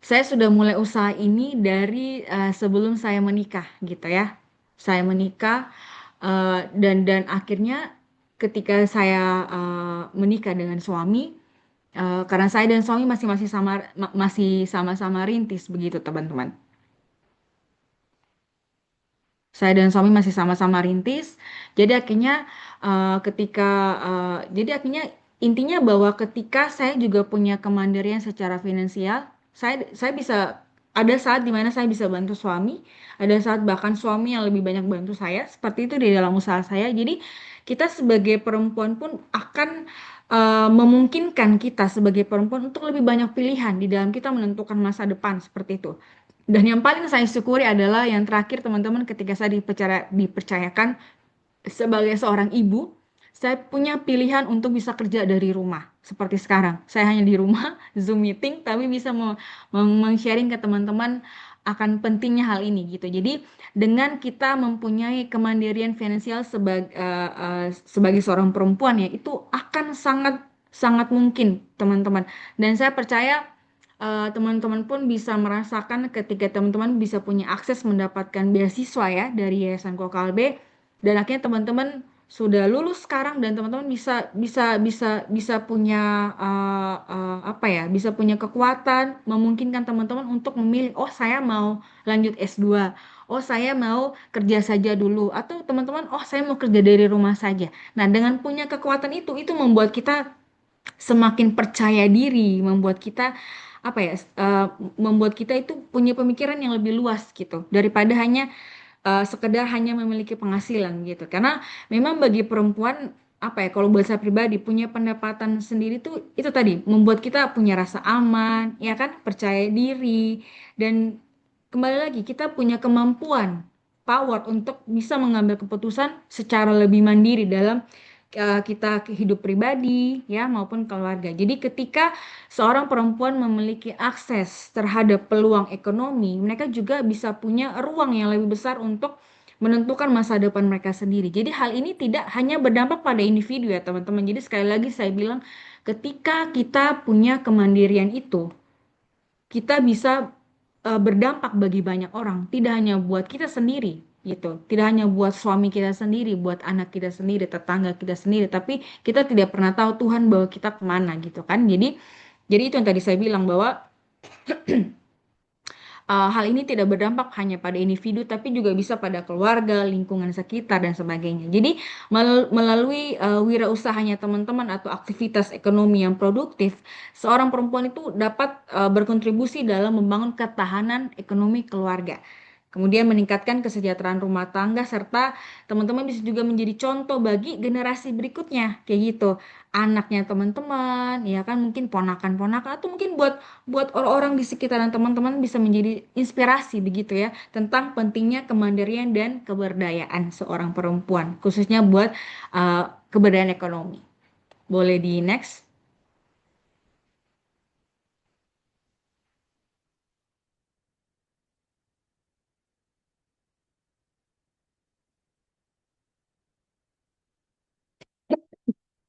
saya sudah mulai usaha ini dari sebelum saya menikah gitu ya. Saya menikah dan akhirnya ketika saya menikah dengan suami, karena saya dan suami masih sama-sama rintis begitu teman-teman. Saya dan suami masih sama-sama rintis. Jadi akhirnya jadi akhirnya intinya bahwa ketika saya juga punya kemandirian secara finansial, saya bisa ada saat dimana saya bisa bantu suami, ada saat bahkan suami yang lebih banyak bantu saya. Seperti itu di dalam usaha saya. Jadi kita sebagai perempuan pun akan memungkinkan kita sebagai perempuan untuk lebih banyak pilihan di dalam kita menentukan masa depan seperti itu. Dan yang paling saya syukuri adalah yang terakhir teman-teman ketika saya dipercayakan sebagai seorang ibu, saya punya pilihan untuk bisa kerja dari rumah. Seperti sekarang, saya hanya di rumah, Zoom meeting, tapi bisa sharing ke teman-teman akan pentingnya hal ini gitu. Jadi dengan kita mempunyai kemandirian finansial sebagai seorang perempuan ya, itu akan sangat sangat mungkin teman-teman. Dan saya percaya teman-teman pun bisa merasakan ketika teman-teman bisa punya akses mendapatkan beasiswa ya dari Yayasan Kokalbe, dan akhirnya teman-teman sudah lulus sekarang dan teman-teman bisa bisa bisa bisa punya apa ya, bisa punya kekuatan memungkinkan teman-teman untuk memilih, oh saya mau lanjut S2, oh saya mau kerja saja dulu, atau teman-teman oh saya mau kerja dari rumah saja. Nah, dengan punya kekuatan itu membuat kita semakin percaya diri, membuat kita apa ya, membuat kita itu punya pemikiran yang lebih luas gitu daripada hanya sekedar hanya memiliki penghasilan gitu. Karena memang bagi perempuan apa ya, kalau buat saya pribadi punya pendapatan sendiri tuh itu tadi membuat kita punya rasa aman, ya kan, percaya diri, dan kembali lagi kita punya kemampuan power untuk bisa mengambil keputusan secara lebih mandiri dalam kita hidup pribadi ya maupun keluarga. Jadi ketika seorang perempuan memiliki akses terhadap peluang ekonomi, mereka juga bisa punya ruang yang lebih besar untuk menentukan masa depan mereka sendiri. Jadi hal ini tidak hanya berdampak pada individu ya teman-teman. Jadi sekali lagi saya bilang, ketika kita punya kemandirian itu, kita bisa berdampak bagi banyak orang, tidak hanya buat kita sendiri gitu, tidak hanya buat suami kita sendiri, buat anak kita sendiri, tetangga kita sendiri, tapi kita tidak pernah tahu Tuhan bawa kita kemana gitu kan. Jadi itu yang tadi saya bilang bahwa Hal ini tidak berdampak hanya pada individu, tapi juga bisa pada keluarga, lingkungan sekitar, dan sebagainya. Jadi, melalui wirausahanya teman-teman atau aktivitas ekonomi yang produktif, seorang perempuan itu dapat berkontribusi dalam membangun ketahanan ekonomi keluarga. Kemudian meningkatkan kesejahteraan rumah tangga, serta teman-teman bisa juga menjadi contoh bagi generasi berikutnya, kayak gitu. Anaknya teman-teman, ya kan, mungkin ponakan-ponakan, atau mungkin buat orang-orang di sekitaran teman-teman bisa menjadi inspirasi begitu ya, tentang pentingnya kemandirian dan keberdayaan seorang perempuan, khususnya buat keberdayaan ekonomi. Boleh di next?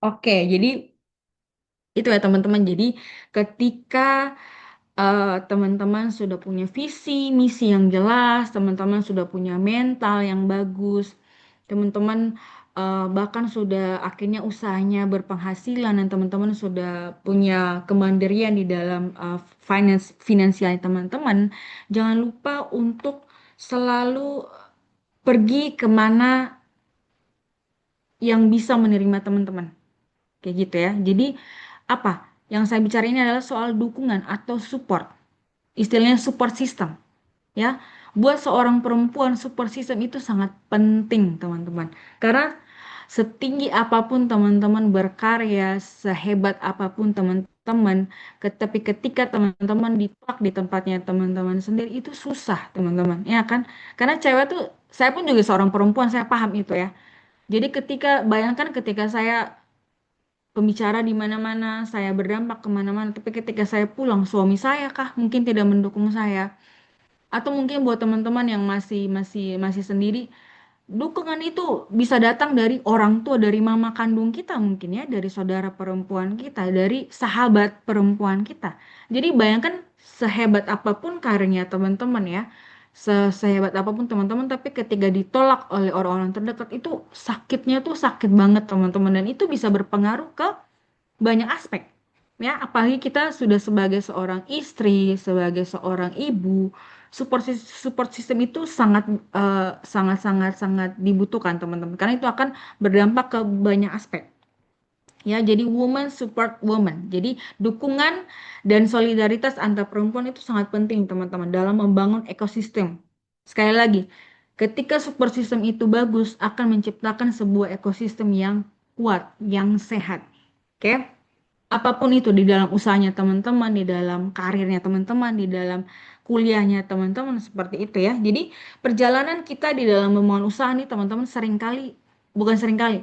Oke, jadi itu ya teman-teman. Jadi ketika teman-teman sudah punya visi, misi yang jelas, teman-teman sudah punya mental yang bagus, teman-teman bahkan sudah akhirnya usahanya berpenghasilan dan teman-teman sudah punya kemandirian di dalam finansial teman-teman, jangan lupa untuk selalu pergi kemana yang bisa menerima teman-teman. Kayak gitu ya. Jadi apa? Yang saya bicara ini adalah soal dukungan atau support. Istilahnya support system, ya. Buat seorang perempuan, support system itu sangat penting, teman-teman. Karena setinggi apapun teman-teman berkarya, sehebat apapun teman-teman, tapi ketika teman-teman ditolak di tempatnya teman-teman sendiri, itu susah, teman-teman. Ya kan? Karena cewek tuh, saya pun juga seorang perempuan, saya paham itu ya. Jadi bayangkan ketika saya pembicara di mana-mana, saya berdampak kemana-mana, tapi ketika saya pulang, suami saya kah mungkin tidak mendukung saya, atau mungkin buat teman-teman yang masih sendiri, dukungan itu bisa datang dari orang tua, dari mama kandung kita mungkin ya, dari saudara perempuan kita, dari sahabat perempuan kita. Jadi bayangkan sehebat apapun karirnya teman-teman ya, sehebat apapun teman-teman, tapi ketika ditolak oleh orang-orang terdekat itu sakitnya tuh sakit banget teman-teman, dan itu bisa berpengaruh ke banyak aspek ya, apalagi kita sudah sebagai seorang istri, sebagai seorang ibu, support system itu sangat dibutuhkan teman-teman, karena itu akan berdampak ke banyak aspek ya. Jadi woman support woman, jadi dukungan dan solidaritas antar perempuan itu sangat penting teman-teman dalam membangun ekosistem. Sekali lagi, ketika support system itu bagus, akan menciptakan sebuah ekosistem yang kuat, yang sehat. Oke? Apapun itu, di dalam usahanya teman-teman, di dalam karirnya teman-teman, di dalam kuliahnya teman-teman, seperti itu ya. Jadi perjalanan kita di dalam membangun usaha nih teman-teman, seringkali, bukan seringkali,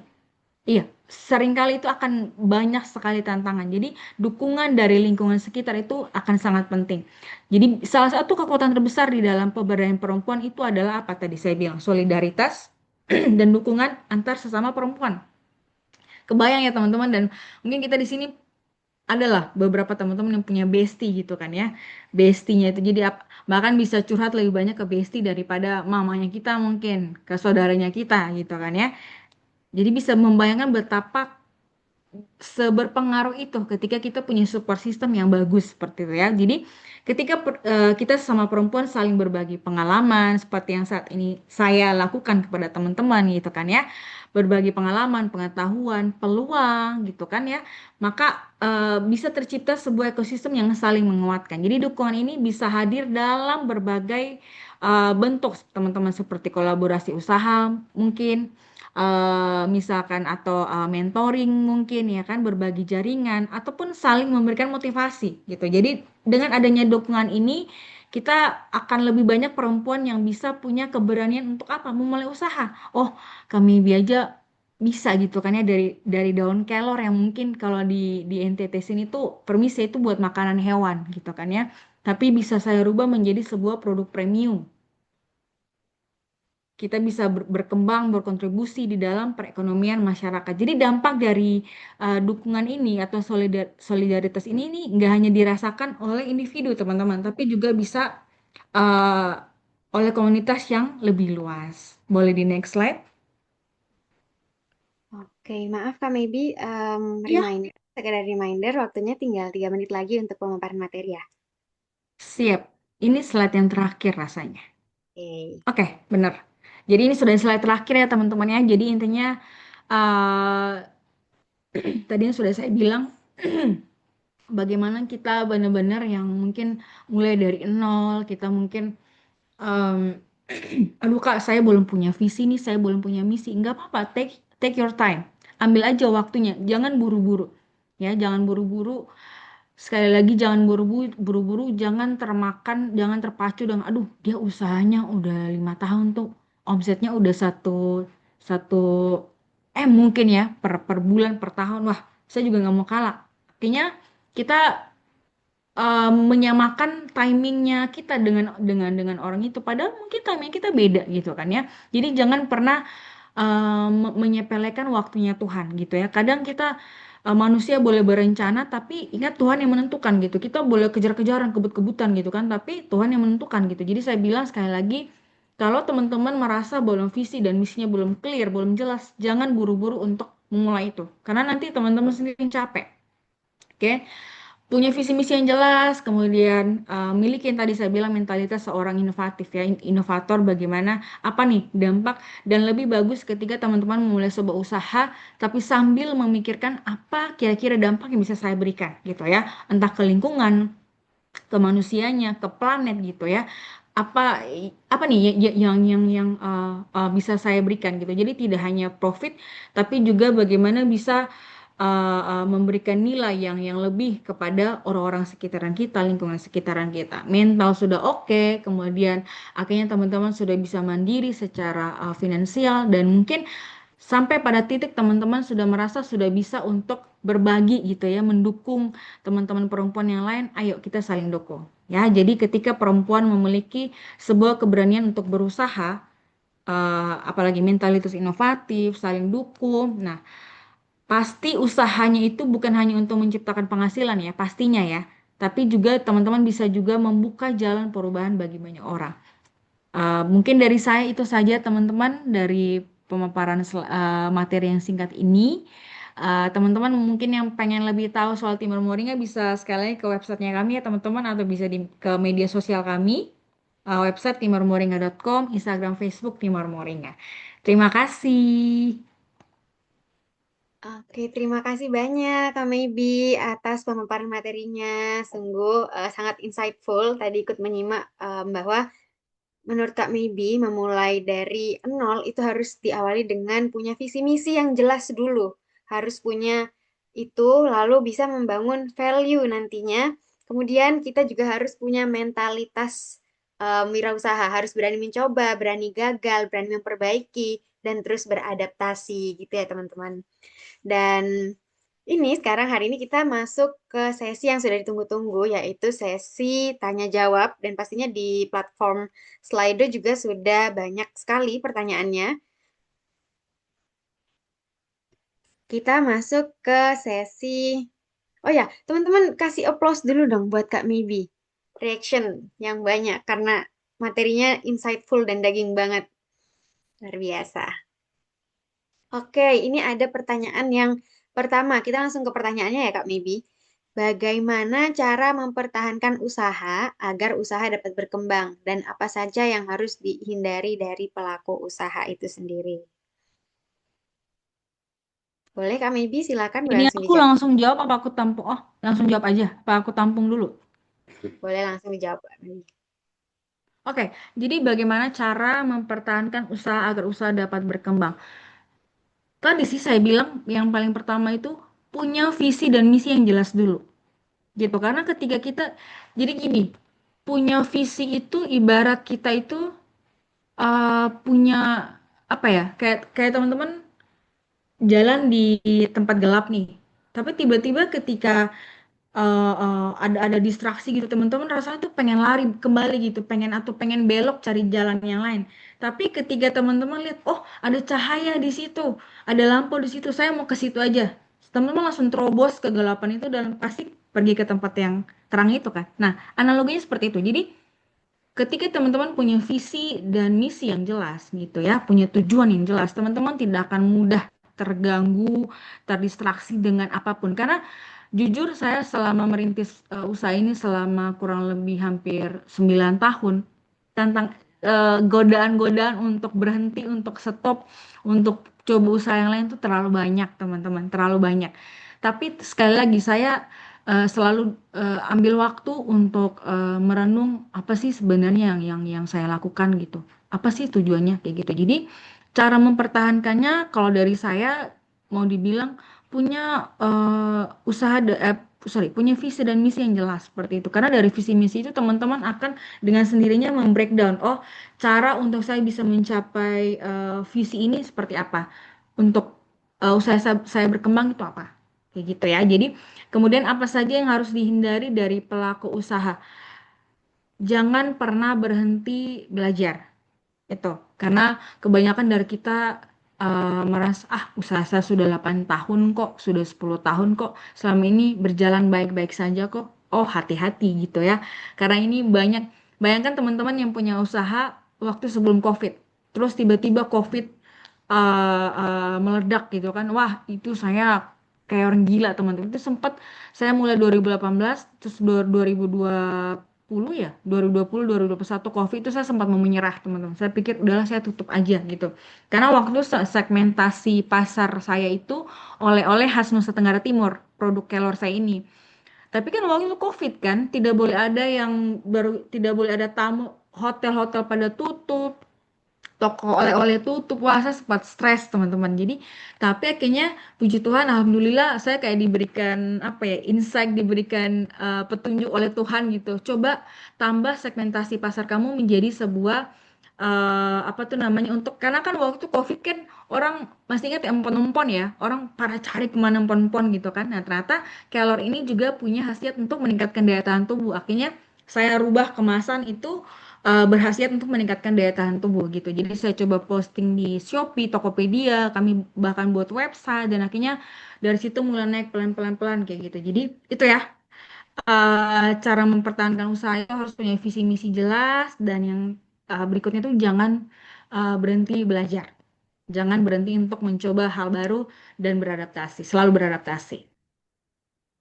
iya, seringkali itu akan banyak sekali tantangan. Jadi dukungan dari lingkungan sekitar itu akan sangat penting. Jadi salah satu kekuatan terbesar di dalam pemberdayaan perempuan itu adalah apa tadi saya bilang, solidaritas dan dukungan antar sesama perempuan. Kebayang ya teman-teman, dan mungkin kita di sini adalah beberapa teman-teman yang punya bestie gitu kan ya. Bestinya itu jadi bahkan bisa curhat lebih banyak ke bestie daripada mamanya kita, mungkin ke saudaranya kita gitu kan ya. Jadi bisa membayangkan betapa seberpengaruh itu ketika kita punya support system yang bagus seperti itu ya. Jadi ketika kita sama perempuan saling berbagi pengalaman seperti yang saat ini saya lakukan kepada teman-teman gitu kan ya. Berbagi pengalaman, pengetahuan, peluang gitu kan ya. Maka bisa tercipta sebuah ekosistem yang saling menguatkan. Jadi dukungan ini bisa hadir dalam berbagai bentuk teman-teman, seperti kolaborasi usaha mungkin, misalkan, atau mentoring mungkin ya kan, berbagi jaringan ataupun saling memberikan motivasi gitu. Jadi dengan adanya dukungan ini, kita akan lebih banyak perempuan yang bisa punya keberanian untuk apa? Memulai usaha. Oh, kami aja bisa gitu kan ya, dari daun kelor yang mungkin kalau di NTT sini tuh permisi itu buat makanan hewan gitu kan ya. Tapi bisa saya rubah menjadi sebuah produk premium. Kita bisa berkembang, berkontribusi di dalam perekonomian masyarakat. Jadi dampak dari dukungan ini atau solidaritas ini nih nggak hanya dirasakan oleh individu teman-teman, tapi juga bisa uh, oleh komunitas yang lebih luas. Boleh di next slide? Oke, maaf Kak Maybe, Iya. reminder, sekedar reminder, waktunya tinggal 3 menit lagi untuk pemaparan materi ya. Siap. Ini slide yang terakhir rasanya. Oke. Oke, benar. Jadi ini sudah slide terakhir ya teman-teman ya. Jadi intinya eh tadi yang sudah saya bilang bagaimana kita benar-benar yang mungkin mulai dari nol, kita mungkin em, aduh Kak, saya belum punya visi nih, saya belum punya misi. Nggak apa-apa, take your time. Ambil aja waktunya, jangan buru-buru. Ya, jangan buru-buru. Sekali lagi jangan buru-buru, jangan termakan, jangan terpacu dengan aduh, dia usahanya udah 5 tahun tuh, omsetnya udah satu satu mungkin ya per bulan per tahun. Wah, saya juga nggak mau kalah. Artinya kita menyamakan timingnya kita dengan orang itu padahal mungkin timing kita beda gitu kan ya, jadi jangan pernah menyepelekan waktunya Tuhan gitu ya. Kadang kita manusia boleh berencana tapi ingat Tuhan yang menentukan gitu, kita boleh kejar-kejaran kebut-kebutan gitu kan tapi Tuhan yang menentukan gitu. Jadi saya bilang sekali lagi, kalau teman-teman merasa belum visi dan misinya belum clear, belum jelas, jangan buru-buru untuk memulai itu karena nanti teman-teman sendiri yang capek. Oke, punya visi misi yang jelas, kemudian miliki yang tadi saya bilang mentalitas seorang inovatif ya, inovator bagaimana apa nih dampak, dan lebih bagus ketika teman-teman memulai sebuah usaha tapi sambil memikirkan apa kira-kira dampak yang bisa saya berikan gitu ya, entah ke lingkungan, ke manusianya, ke planet gitu ya. Apa apa nih yang bisa saya berikan gitu. Jadi tidak hanya profit tapi juga bagaimana bisa memberikan nilai yang lebih kepada orang-orang sekitaran kita, lingkungan sekitaran kita. Mental sudah oke, kemudian akhirnya teman-teman sudah bisa mandiri secara finansial dan mungkin sampai pada titik teman-teman sudah merasa sudah bisa untuk berbagi gitu ya, mendukung teman-teman perempuan yang lain, ayo kita saling dukung. Ya, jadi ketika perempuan memiliki sebuah keberanian untuk berusaha, apalagi mentalitas inovatif, saling dukung. Nah, pasti usahanya itu bukan hanya untuk menciptakan penghasilan ya, pastinya ya. Tapi juga teman-teman bisa juga membuka jalan perubahan bagi banyak orang. Mungkin dari saya itu saja teman-teman dari pemaparan materi yang singkat ini. Teman-teman mungkin yang pengen lebih tahu soal Timur Moringa bisa sekali ke websitenya kami ya teman-teman, atau bisa ke media sosial kami, website timurmoringa.com, Instagram, Facebook Timur Moringa. Terima kasih. Oke, terima kasih banyak Kak Maybe atas pemaparan materinya. Sungguh sangat insightful. Tadi ikut menyimak bahwa menurut Kak Maybe memulai dari nol itu harus diawali dengan punya visi misi yang jelas dulu. Harus punya itu, lalu bisa membangun value nantinya. Kemudian kita juga harus punya mentalitas wirausaha, harus berani mencoba, berani gagal, berani memperbaiki, dan terus beradaptasi gitu ya teman-teman. Dan ini sekarang hari ini kita masuk ke sesi yang sudah ditunggu-tunggu, yaitu sesi tanya jawab, dan pastinya di platform Slido juga sudah banyak sekali pertanyaannya. Kita masuk ke sesi. Oh ya, teman-teman kasih applause dulu dong buat Kak Maybe. Reaction yang banyak karena materinya insightful dan daging banget. Luar biasa. Oke, ini ada pertanyaan yang pertama. Kita langsung ke pertanyaannya ya, Kak Maybe. Bagaimana cara mempertahankan usaha agar usaha dapat berkembang dan apa saja yang harus dihindari dari pelaku usaha itu sendiri? Boleh, Kak Maybe, silakan boleh Ini langsung aku dijawab. langsung jawab apa aku tampung? Oh, langsung jawab aja. Apa aku tampung dulu? Boleh langsung dijawab, Kak Maybe. Oke, jadi bagaimana cara mempertahankan usaha agar usaha dapat berkembang? Tadi sih saya bilang yang paling pertama itu punya visi dan misi yang jelas dulu. Gitu, karena ketika kita, jadi gini, punya visi itu ibarat kita itu punya apa ya? Kayak teman-teman jalan di tempat gelap nih. Tapi tiba-tiba ketika ada distraksi gitu teman-teman rasanya tuh pengen lari kembali gitu, pengen atau pengen belok cari jalan yang lain. Tapi ketika teman-teman lihat oh ada cahaya di situ, ada lampu di situ, saya mau ke situ aja, teman-teman langsung terobos kegelapan itu dan pasti pergi ke tempat yang terang itu kan. Nah, analoginya seperti itu. Jadi ketika teman-teman punya visi dan misi yang jelas gitu ya, punya tujuan yang jelas, teman-teman tidak akan mudah terganggu, terdistraksi dengan apapun. Karena Jujur saya selama merintis usaha ini selama kurang lebih hampir 9 tahun, tentang godaan-godaan untuk berhenti, untuk stop, untuk coba usaha yang lain tuh terlalu banyak, teman-teman, terlalu banyak. Tapi sekali lagi saya selalu ambil waktu untuk merenung apa sih sebenarnya yang saya lakukan gitu. Apa sih tujuannya kayak gitu. Jadi cara mempertahankannya kalau dari saya mau dibilang punya usaha sorry, punya visi dan misi yang jelas seperti itu. Karena dari visi misi itu teman-teman akan dengan sendirinya membreakdown. Oh, cara untuk saya bisa mencapai visi ini seperti apa? Untuk usaha saya berkembang itu apa? Kayak gitu ya. Jadi kemudian apa saja yang harus dihindari dari pelaku usaha? Jangan pernah berhenti belajar. Itu. Karena kebanyakan dari kita merasa, usaha saya sudah 8 tahun kok, sudah 10 tahun kok, selama ini berjalan baik-baik saja kok. Oh, hati-hati gitu ya. Karena ini banyak, bayangkan teman-teman yang punya usaha waktu sebelum COVID. Terus tiba-tiba COVID meledak gitu kan. Wah, itu saya kayak orang gila teman-teman. Itu sempat saya mulai 2018, terus 2020 ya, 2020, 2021 COVID itu saya sempat mau menyerah teman-teman. Saya pikir udahlah saya tutup aja gitu. Karena waktu itu segmentasi pasar saya itu oleh-oleh khas Nusa Tenggara Timur, produk kelor saya ini. Tapi kan waktu itu COVID kan, tidak boleh ada yang baru, tidak boleh ada tamu, hotel-hotel pada tutup, toko oleh-oleh tutup, wah saya sempat stres teman-teman. Jadi tapi akhirnya puji Tuhan alhamdulillah saya kayak diberikan apa ya, insight, diberikan petunjuk oleh Tuhan gitu. Coba tambah segmentasi pasar kamu menjadi sebuah apa tuh namanya, untuk karena kan waktu itu COVID kan orang masih ingat ya empon-empon ya, orang pada cari kemana empon-empon gitu kan. Nah ternyata kelor ini juga punya khasiat untuk meningkatkan daya tahan tubuh. Akhirnya saya rubah kemasan itu berhasiat untuk meningkatkan daya tahan tubuh gitu. Jadi saya coba posting di Shopee, Tokopedia, kami bahkan buat website dan akhirnya dari situ mulai naik pelan-pelan kayak gitu. Jadi itu ya cara mempertahankan usaha itu harus punya visi misi jelas dan yang berikutnya tuh jangan berhenti belajar. Jangan berhenti untuk mencoba hal baru dan beradaptasi, selalu beradaptasi.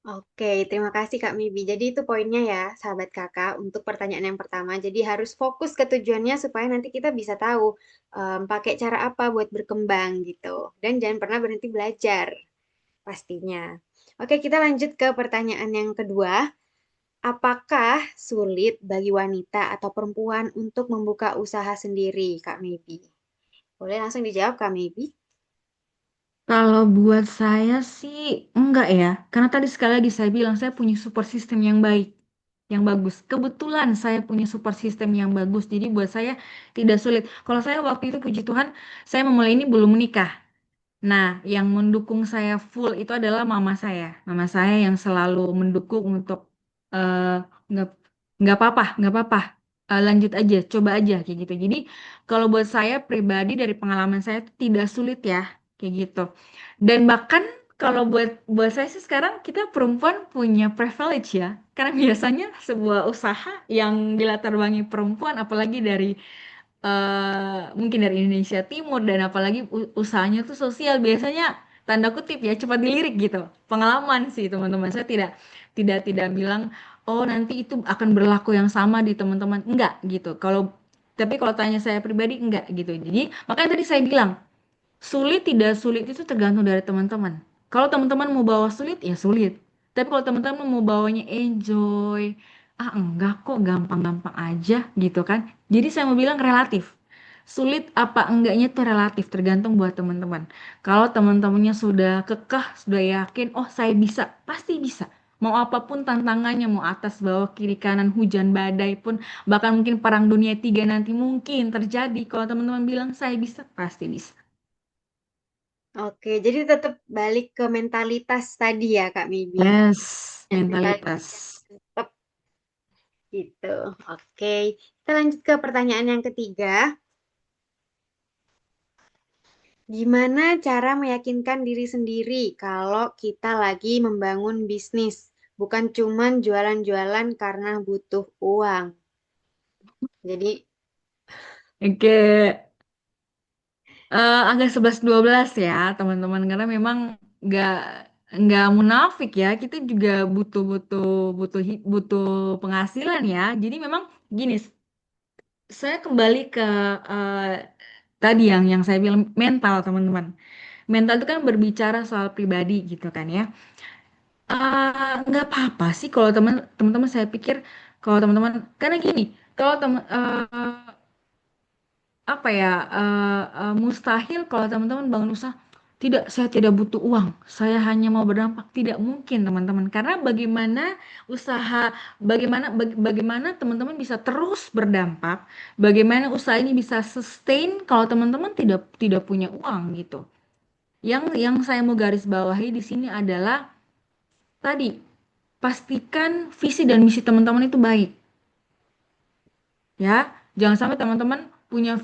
Oke, terima kasih Kak Mibi. Jadi itu poinnya ya, sahabat kakak, untuk pertanyaan yang pertama. Jadi harus fokus ke tujuannya supaya nanti kita bisa tahu pakai cara apa buat berkembang gitu. Dan jangan pernah berhenti belajar, pastinya. Oke, kita lanjut ke pertanyaan yang kedua. Apakah sulit bagi wanita atau perempuan untuk membuka usaha sendiri, Kak Mibi? Boleh langsung dijawab, Kak Mibi? Kalau buat saya sih enggak ya, karena tadi sekali lagi saya bilang saya punya support system yang baik, yang bagus. Kebetulan saya punya support system yang bagus, jadi buat saya tidak sulit. Kalau saya waktu itu puji Tuhan, saya memulai ini belum menikah. Nah, yang mendukung saya full itu adalah mama saya. Mama saya yang selalu mendukung untuk eh, nggak nggak apa-apa, nggak apa-apa. Lanjut aja, coba aja kayak gitu. Jadi kalau buat saya pribadi dari pengalaman saya itu tidak sulit ya, kayak gitu. Dan bahkan kalau buat buat saya sih sekarang kita perempuan punya privilege ya. Karena biasanya sebuah usaha yang dilatar belakangi perempuan, apalagi dari mungkin dari Indonesia Timur dan apalagi usahanya tuh sosial biasanya tanda kutip ya cepat dilirik gitu. Pengalaman sih teman-teman. Saya tidak bilang oh nanti itu akan berlaku yang sama di teman-teman. Enggak gitu. Tapi kalau tanya saya pribadi enggak gitu. Jadi makanya tadi saya bilang sulit tidak sulit itu tergantung dari teman-teman. Kalau teman-teman mau bawa sulit ya sulit. Tapi kalau teman-teman mau bawanya enjoy, enggak kok gampang-gampang aja gitu kan. Jadi saya mau bilang relatif. Sulit apa enggaknya itu relatif tergantung buat teman-teman. Kalau teman-temannya sudah kekeh, sudah yakin, oh saya bisa, pasti bisa. Mau apapun tantangannya, mau atas, bawah, kiri, kanan, hujan, badai pun, bahkan mungkin perang dunia tiga nanti mungkin terjadi. Kalau teman-teman bilang saya bisa, pasti bisa. Oke, jadi tetap balik ke mentalitas tadi ya, Kak Mibi. Yes, Mentalitas mentalitas. tetap gitu. Oke, kita lanjut ke pertanyaan yang ketiga. Gimana cara meyakinkan diri sendiri kalau kita lagi membangun bisnis, bukan cuman jualan-jualan karena butuh uang. Jadi, Oke, agak 11-12 ya teman-teman karena memang nggak nggak munafik ya, kita juga butuh butuh butuh butuh penghasilan ya. Jadi memang gini, saya kembali ke eh, tadi yang saya bilang mental teman-teman. Mental itu kan berbicara soal pribadi gitu kan ya. Nggak apa-apa sih kalau teman-teman saya pikir kalau teman-teman karena gini, kalau teman apa ya mustahil kalau teman-teman bangun usaha tidak, saya tidak butuh uang, saya hanya mau berdampak, tidak mungkin teman-teman, karena bagaimana usaha bagaimana teman-teman bisa terus berdampak, bagaimana usaha ini bisa sustain kalau teman-teman tidak punya uang gitu. Yang saya mau garis bawahi di sini adalah tadi, pastikan visi dan misi teman-teman itu baik ya. Jangan sampai teman-teman punya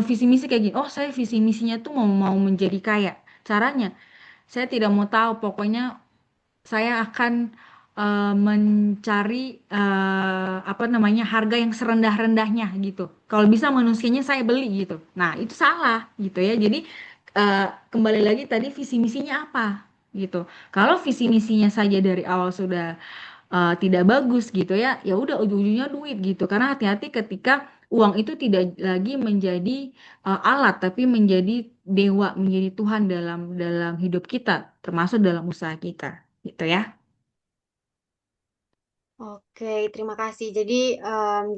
visi misi kayak gini, oh saya visi misinya tuh mau mau menjadi kaya, caranya saya tidak mau tahu, pokoknya saya akan mencari apa namanya harga yang serendah-rendahnya gitu, kalau bisa manusianya saya beli gitu. Nah itu salah gitu ya. Jadi kembali lagi tadi, visi misinya apa gitu. Kalau visi misinya saja dari awal sudah tidak bagus gitu ya, ya udah ujung-ujungnya duit gitu. Karena hati-hati ketika uang itu tidak lagi menjadi alat, tapi menjadi dewa, menjadi Tuhan dalam dalam hidup kita, termasuk dalam usaha kita, gitu ya. Oke, terima kasih. Jadi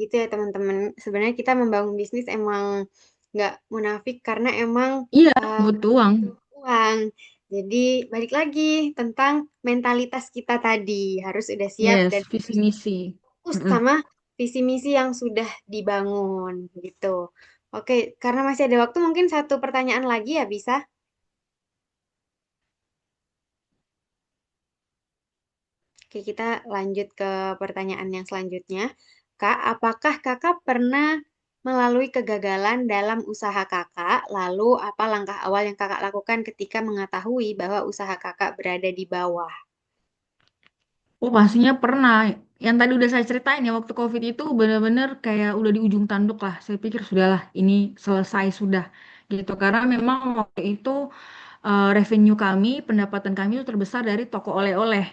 gitu ya teman-teman. Sebenarnya kita membangun bisnis emang nggak munafik karena emang Iya, em, butuh uang. butuh uang. Jadi balik lagi tentang mentalitas kita tadi harus udah siap Yes, dan visi harus misi. fokus Mm-mm. sama visi misi yang sudah dibangun gitu. Oke, karena masih ada waktu mungkin satu pertanyaan lagi ya bisa? Oke, kita lanjut ke pertanyaan yang selanjutnya. Kak, apakah kakak pernah melalui kegagalan dalam usaha kakak? Lalu, apa langkah awal yang kakak lakukan ketika mengetahui bahwa usaha kakak berada di bawah? Oh, pastinya pernah. Yang tadi udah saya ceritain ya, waktu COVID itu benar-benar kayak udah di ujung tanduk lah. Saya pikir sudahlah, ini selesai sudah gitu. Karena memang waktu itu revenue kami, pendapatan kami itu terbesar dari toko oleh-oleh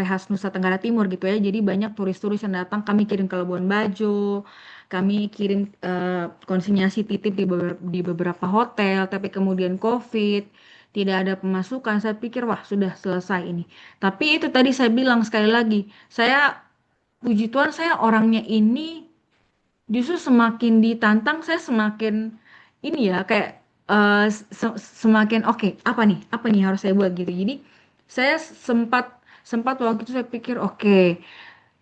khas Nusa Tenggara Timur gitu ya. Jadi banyak turis-turis yang datang, kami kirim ke Labuan Bajo, kami kirim konsinyasi titip di beberapa hotel, tapi kemudian COVID, tidak ada pemasukan. Saya pikir wah sudah selesai ini. Tapi itu tadi saya bilang sekali lagi, saya puji Tuhan saya orangnya ini justru semakin ditantang saya semakin ini ya kayak semakin oke, apa nih harus saya buat gitu. Jadi saya sempat sempat waktu itu saya pikir oke,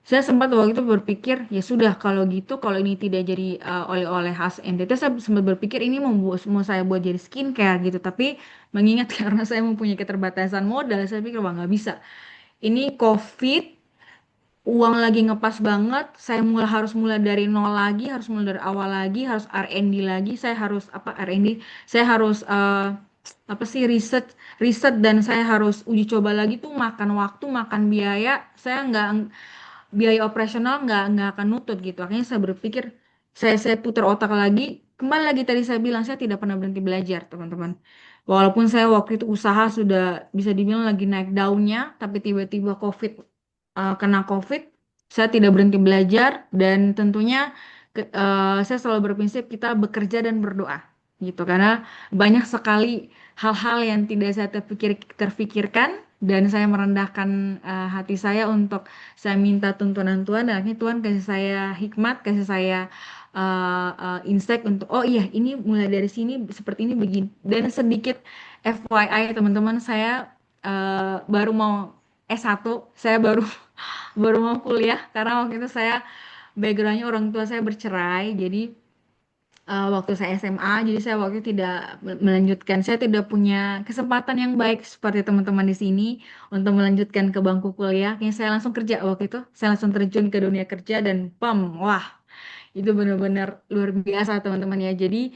saya sempat waktu itu berpikir ya sudah kalau gitu, kalau ini tidak jadi oleh-oleh khas NTT, saya sempat berpikir ini mau saya buat jadi skincare gitu. Tapi mengingat karena saya mempunyai keterbatasan modal, saya pikir wah nggak bisa, ini COVID, uang lagi ngepas banget, saya harus mulai dari nol lagi, harus mulai dari awal lagi, harus R&D lagi, saya harus apa R&D, saya harus apa sih riset riset dan saya harus uji coba lagi, tuh makan waktu, makan biaya, saya nggak biaya operasional nggak akan nutut gitu. Akhirnya saya berpikir, saya putar otak lagi, kembali lagi tadi saya bilang saya tidak pernah berhenti belajar teman-teman. Walaupun saya waktu itu usaha sudah bisa dibilang lagi naik daunnya, tapi tiba-tiba COVID, kena COVID, saya tidak berhenti belajar dan tentunya saya selalu berprinsip kita bekerja dan berdoa gitu, karena banyak sekali hal-hal yang tidak saya terfikirkan, dan saya merendahkan hati saya untuk saya minta tuntunan Tuhan, dan akhirnya Tuhan kasih saya hikmat, kasih saya insight untuk oh iya ini mulai dari sini seperti ini begini. Dan sedikit FYI teman-teman, saya baru mau S1, saya baru baru mau kuliah karena waktu itu saya backgroundnya orang tua saya bercerai. Jadi waktu saya SMA, jadi saya waktu itu tidak melanjutkan, saya tidak punya kesempatan yang baik seperti teman-teman di sini untuk melanjutkan ke bangku kuliah. Kayaknya saya langsung kerja waktu itu, saya langsung terjun ke dunia kerja dan pam, wah itu benar-benar luar biasa teman-teman ya. Jadi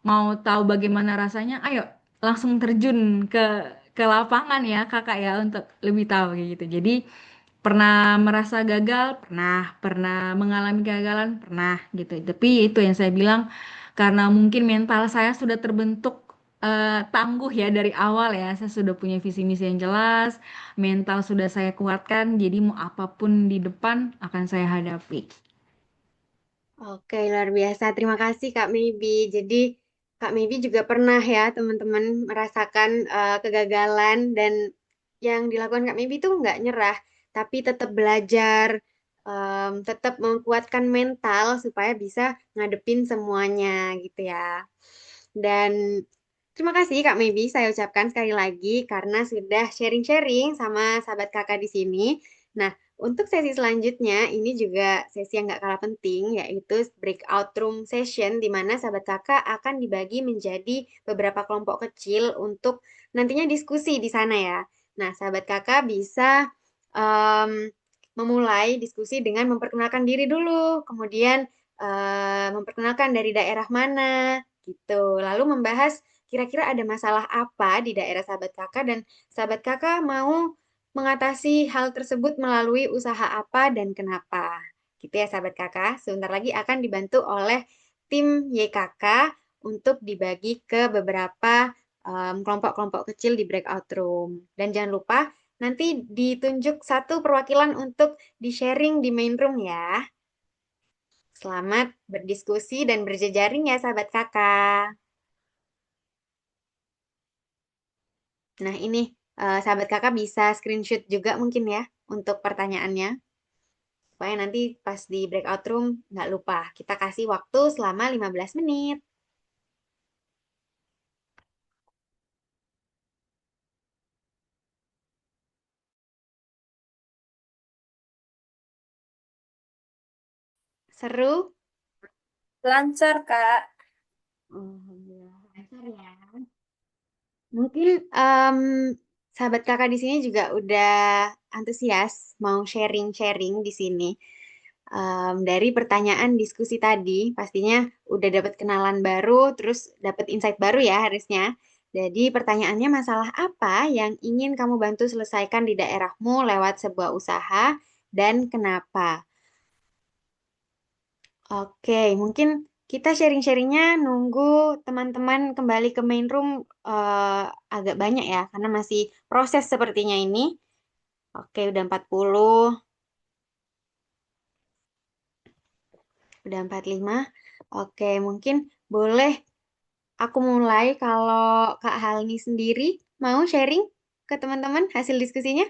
mau tahu bagaimana rasanya, ayo langsung terjun ke lapangan ya kakak ya, untuk lebih tahu kayak gitu. Jadi pernah merasa gagal, pernah mengalami kegagalan, pernah gitu. Tapi itu yang saya bilang, karena mungkin mental saya sudah terbentuk tangguh ya dari awal ya. Saya sudah punya visi misi yang jelas, mental sudah saya kuatkan, jadi mau apapun di depan akan saya hadapi. Oke, luar biasa. Terima kasih Kak Maybe. Jadi Kak Maybe juga pernah ya teman-teman merasakan kegagalan dan yang dilakukan Kak Maybe itu nggak nyerah, tapi tetap belajar, tetap menguatkan mental supaya bisa ngadepin semuanya gitu ya. Dan terima kasih Kak Maybe saya ucapkan sekali lagi karena sudah sharing-sharing sama sahabat kakak di sini. Nah, untuk sesi selanjutnya, ini juga sesi yang nggak kalah penting, yaitu breakout room session, di mana sahabat kakak akan dibagi menjadi beberapa kelompok kecil untuk nantinya diskusi di sana ya. Nah, sahabat kakak bisa memulai diskusi dengan memperkenalkan diri dulu, kemudian memperkenalkan dari daerah mana, gitu. Lalu membahas kira-kira ada masalah apa di daerah sahabat kakak dan sahabat kakak mau mengatasi hal tersebut melalui usaha apa dan kenapa. Gitu ya sahabat kakak. Sebentar lagi akan dibantu oleh tim YKK untuk dibagi ke beberapa kelompok-kelompok kecil di breakout room. Dan jangan lupa nanti ditunjuk satu perwakilan untuk di-sharing di main room ya. Selamat berdiskusi dan berjejaring ya sahabat kakak. Nah ini sahabat kakak bisa screenshot juga mungkin ya untuk pertanyaannya. Supaya nanti pas di breakout room nggak lupa. Kita kasih waktu selama 15 menit. Seru? Lancar, Kak. Alhamdulillah, lancar ya. Mungkin sahabat kakak di sini juga udah antusias mau sharing-sharing di sini. Dari pertanyaan diskusi tadi, pastinya udah dapat kenalan baru, terus dapat insight baru ya harusnya. Jadi pertanyaannya masalah apa yang ingin kamu bantu selesaikan di daerahmu lewat sebuah usaha dan kenapa? Oke, mungkin kita sharing-sharingnya nunggu teman-teman kembali ke main room agak banyak ya, karena masih proses sepertinya ini. Oke, udah 40, udah 45. Oke, mungkin boleh aku mulai kalau Kak Halni sendiri mau sharing ke teman-teman hasil diskusinya.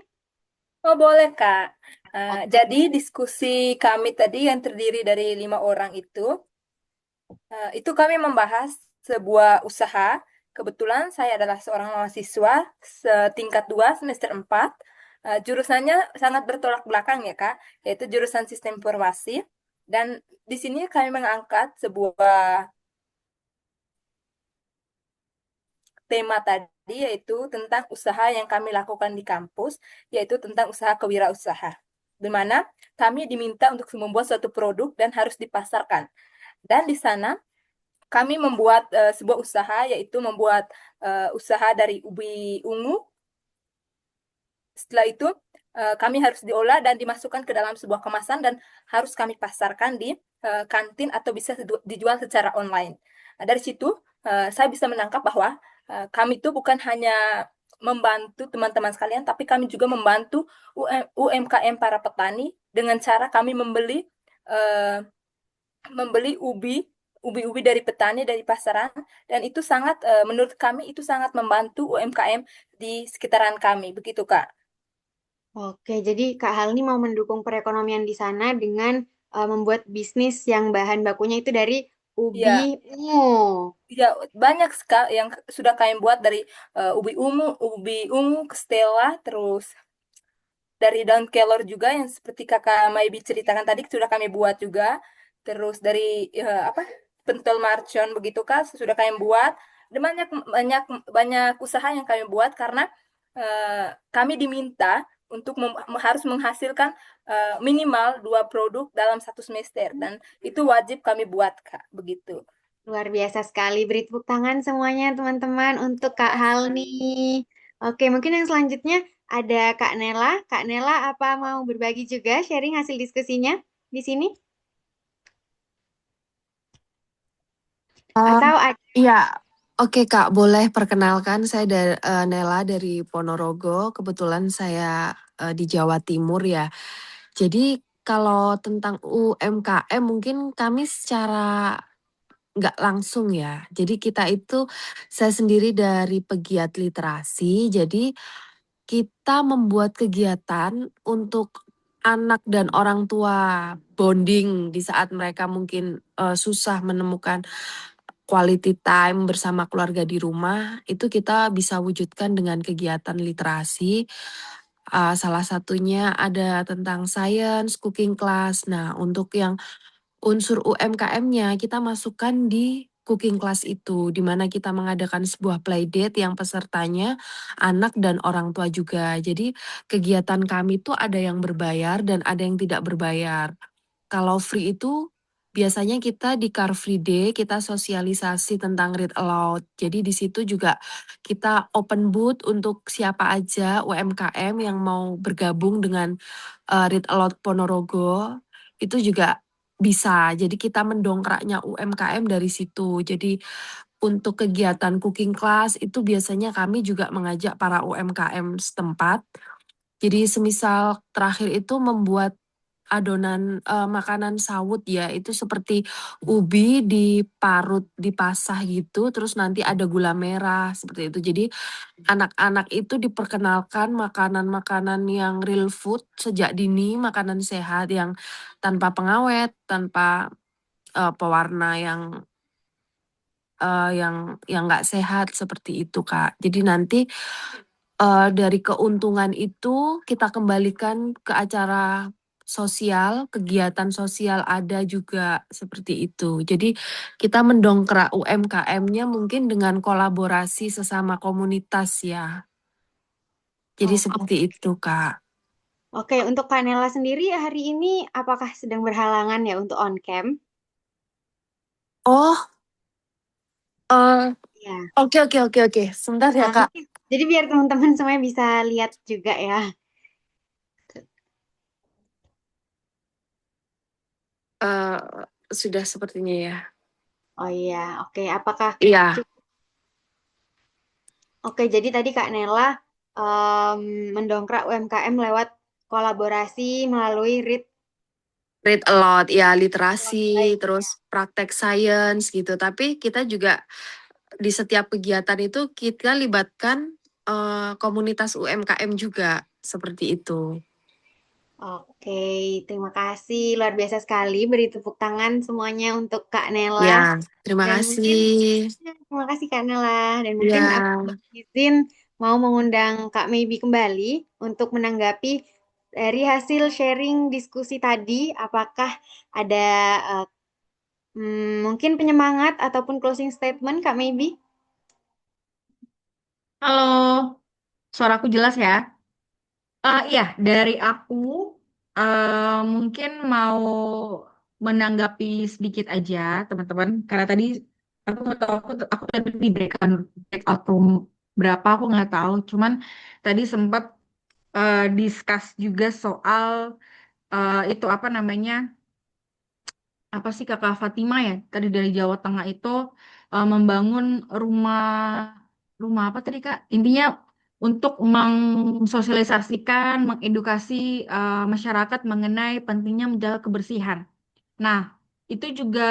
Oh, boleh, Kak. Oke. Jadi diskusi kami tadi yang terdiri dari 5 orang itu kami membahas sebuah usaha. Kebetulan saya adalah seorang mahasiswa setingkat 2 semester 4. Jurusannya sangat bertolak belakang ya, Kak, yaitu jurusan sistem informasi. Dan di sini kami mengangkat sebuah tema tadi yaitu tentang usaha yang kami lakukan di kampus, yaitu tentang usaha kewirausahaan. Di mana kami diminta untuk membuat suatu produk dan harus dipasarkan. Dan di sana kami membuat sebuah usaha yaitu membuat usaha dari ubi ungu. Setelah itu kami harus diolah dan dimasukkan ke dalam sebuah kemasan dan harus kami pasarkan di kantin atau bisa dijual secara online. Nah, dari situ saya bisa menangkap bahwa kami itu bukan hanya membantu teman-teman sekalian, tapi kami juga membantu UMKM para petani dengan cara kami membeli ubi dari petani dari pasaran, dan itu sangat menurut kami itu sangat membantu UMKM di sekitaran kami, begitu Kak. Oke, jadi Kak Halni mau mendukung perekonomian di sana dengan membuat bisnis yang bahan bakunya itu dari ubi Ya, ungu. ya banyak sekali yang sudah kami buat dari ubi ungu, kastela, terus dari daun kelor juga yang seperti Kakak Maybi ceritakan tadi sudah kami buat juga. Terus dari apa? Pentol marcon begitu Kak sudah kami buat. Dan banyak banyak banyak usaha yang kami buat karena kami diminta untuk harus menghasilkan minimal 2 produk dalam 1 semester dan itu wajib kami buat Kak, begitu. Luar biasa sekali. Beri tepuk tangan semuanya teman-teman untuk Kak Halni. Oke, mungkin yang selanjutnya ada Kak Nela. Kak Nela, apa mau berbagi juga sharing hasil diskusinya di sini? Um, Atau ada iya, Oke Kak, boleh perkenalkan saya Nela dari Ponorogo. Kebetulan saya di Jawa Timur ya. Jadi kalau tentang UMKM mungkin kami secara nggak langsung ya. Jadi kita itu saya sendiri dari pegiat literasi. Jadi kita membuat kegiatan untuk anak dan orang tua bonding di saat mereka mungkin susah menemukan quality time bersama keluarga di rumah, itu kita bisa wujudkan dengan kegiatan literasi. Salah satunya ada tentang science, cooking class. Nah, untuk yang unsur UMKM-nya kita masukkan di cooking class itu, di mana kita mengadakan sebuah playdate yang pesertanya anak dan orang tua juga. Jadi kegiatan kami tuh ada yang berbayar dan ada yang tidak berbayar. Kalau free itu biasanya kita di Car Free Day kita sosialisasi tentang read aloud. Jadi di situ juga kita open booth untuk siapa aja UMKM yang mau bergabung dengan Read Aloud Ponorogo itu juga bisa. Jadi kita mendongkraknya UMKM dari situ. Jadi untuk kegiatan cooking class itu biasanya kami juga mengajak para UMKM setempat. Jadi semisal terakhir itu membuat adonan makanan sawut ya, itu seperti ubi diparut, dipasah gitu, terus nanti ada gula merah seperti itu. Jadi anak-anak itu diperkenalkan makanan-makanan yang real food sejak dini, makanan sehat yang tanpa pengawet, tanpa pewarna yang nggak sehat seperti itu Kak. Jadi nanti dari keuntungan itu kita kembalikan ke acara sosial, kegiatan sosial ada juga seperti itu. Jadi kita mendongkrak UMKM-nya mungkin dengan kolaborasi sesama komunitas ya. Jadi Oh, seperti itu Kak. oke, untuk Kak Nela sendiri hari ini apakah sedang berhalangan ya untuk on cam? Oh, eh, Ya. oke. Sebentar ya Kak. Jadi biar teman-teman semuanya bisa lihat juga ya. Eh, sudah sepertinya ya. Oh iya, oke. Apakah Iya, Oke, jadi tadi Kak Nela em, mendongkrak UMKM lewat kolaborasi melalui RIT. read a lot ya, literasi, terus praktek sains gitu. Tapi kita juga di setiap kegiatan itu kita libatkan komunitas UMKM juga seperti itu. Oke, terima kasih. Luar biasa sekali. Beri tepuk tangan semuanya untuk Kak Nela. Ya, terima Dan mungkin, kasih. terima kasih Kak Nela. Dan mungkin aku Ya, izin mau mengundang Kak Maybe kembali untuk menanggapi dari hasil sharing diskusi tadi. Apakah ada eh, mungkin penyemangat ataupun closing statement Kak Maybe? Halo, suaraku jelas ya? Iya, dari aku mungkin mau menanggapi sedikit aja, teman-teman. Karena tadi aku nggak tahu, aku tadi di breakout room berapa aku nggak tahu. Cuman tadi sempat discuss juga soal itu apa namanya? Apa sih Kakak Fatima ya? Tadi dari Jawa Tengah itu membangun rumah rumah apa tadi Kak? Intinya untuk mensosialisasikan, mengedukasi masyarakat mengenai pentingnya menjaga kebersihan. Nah, itu juga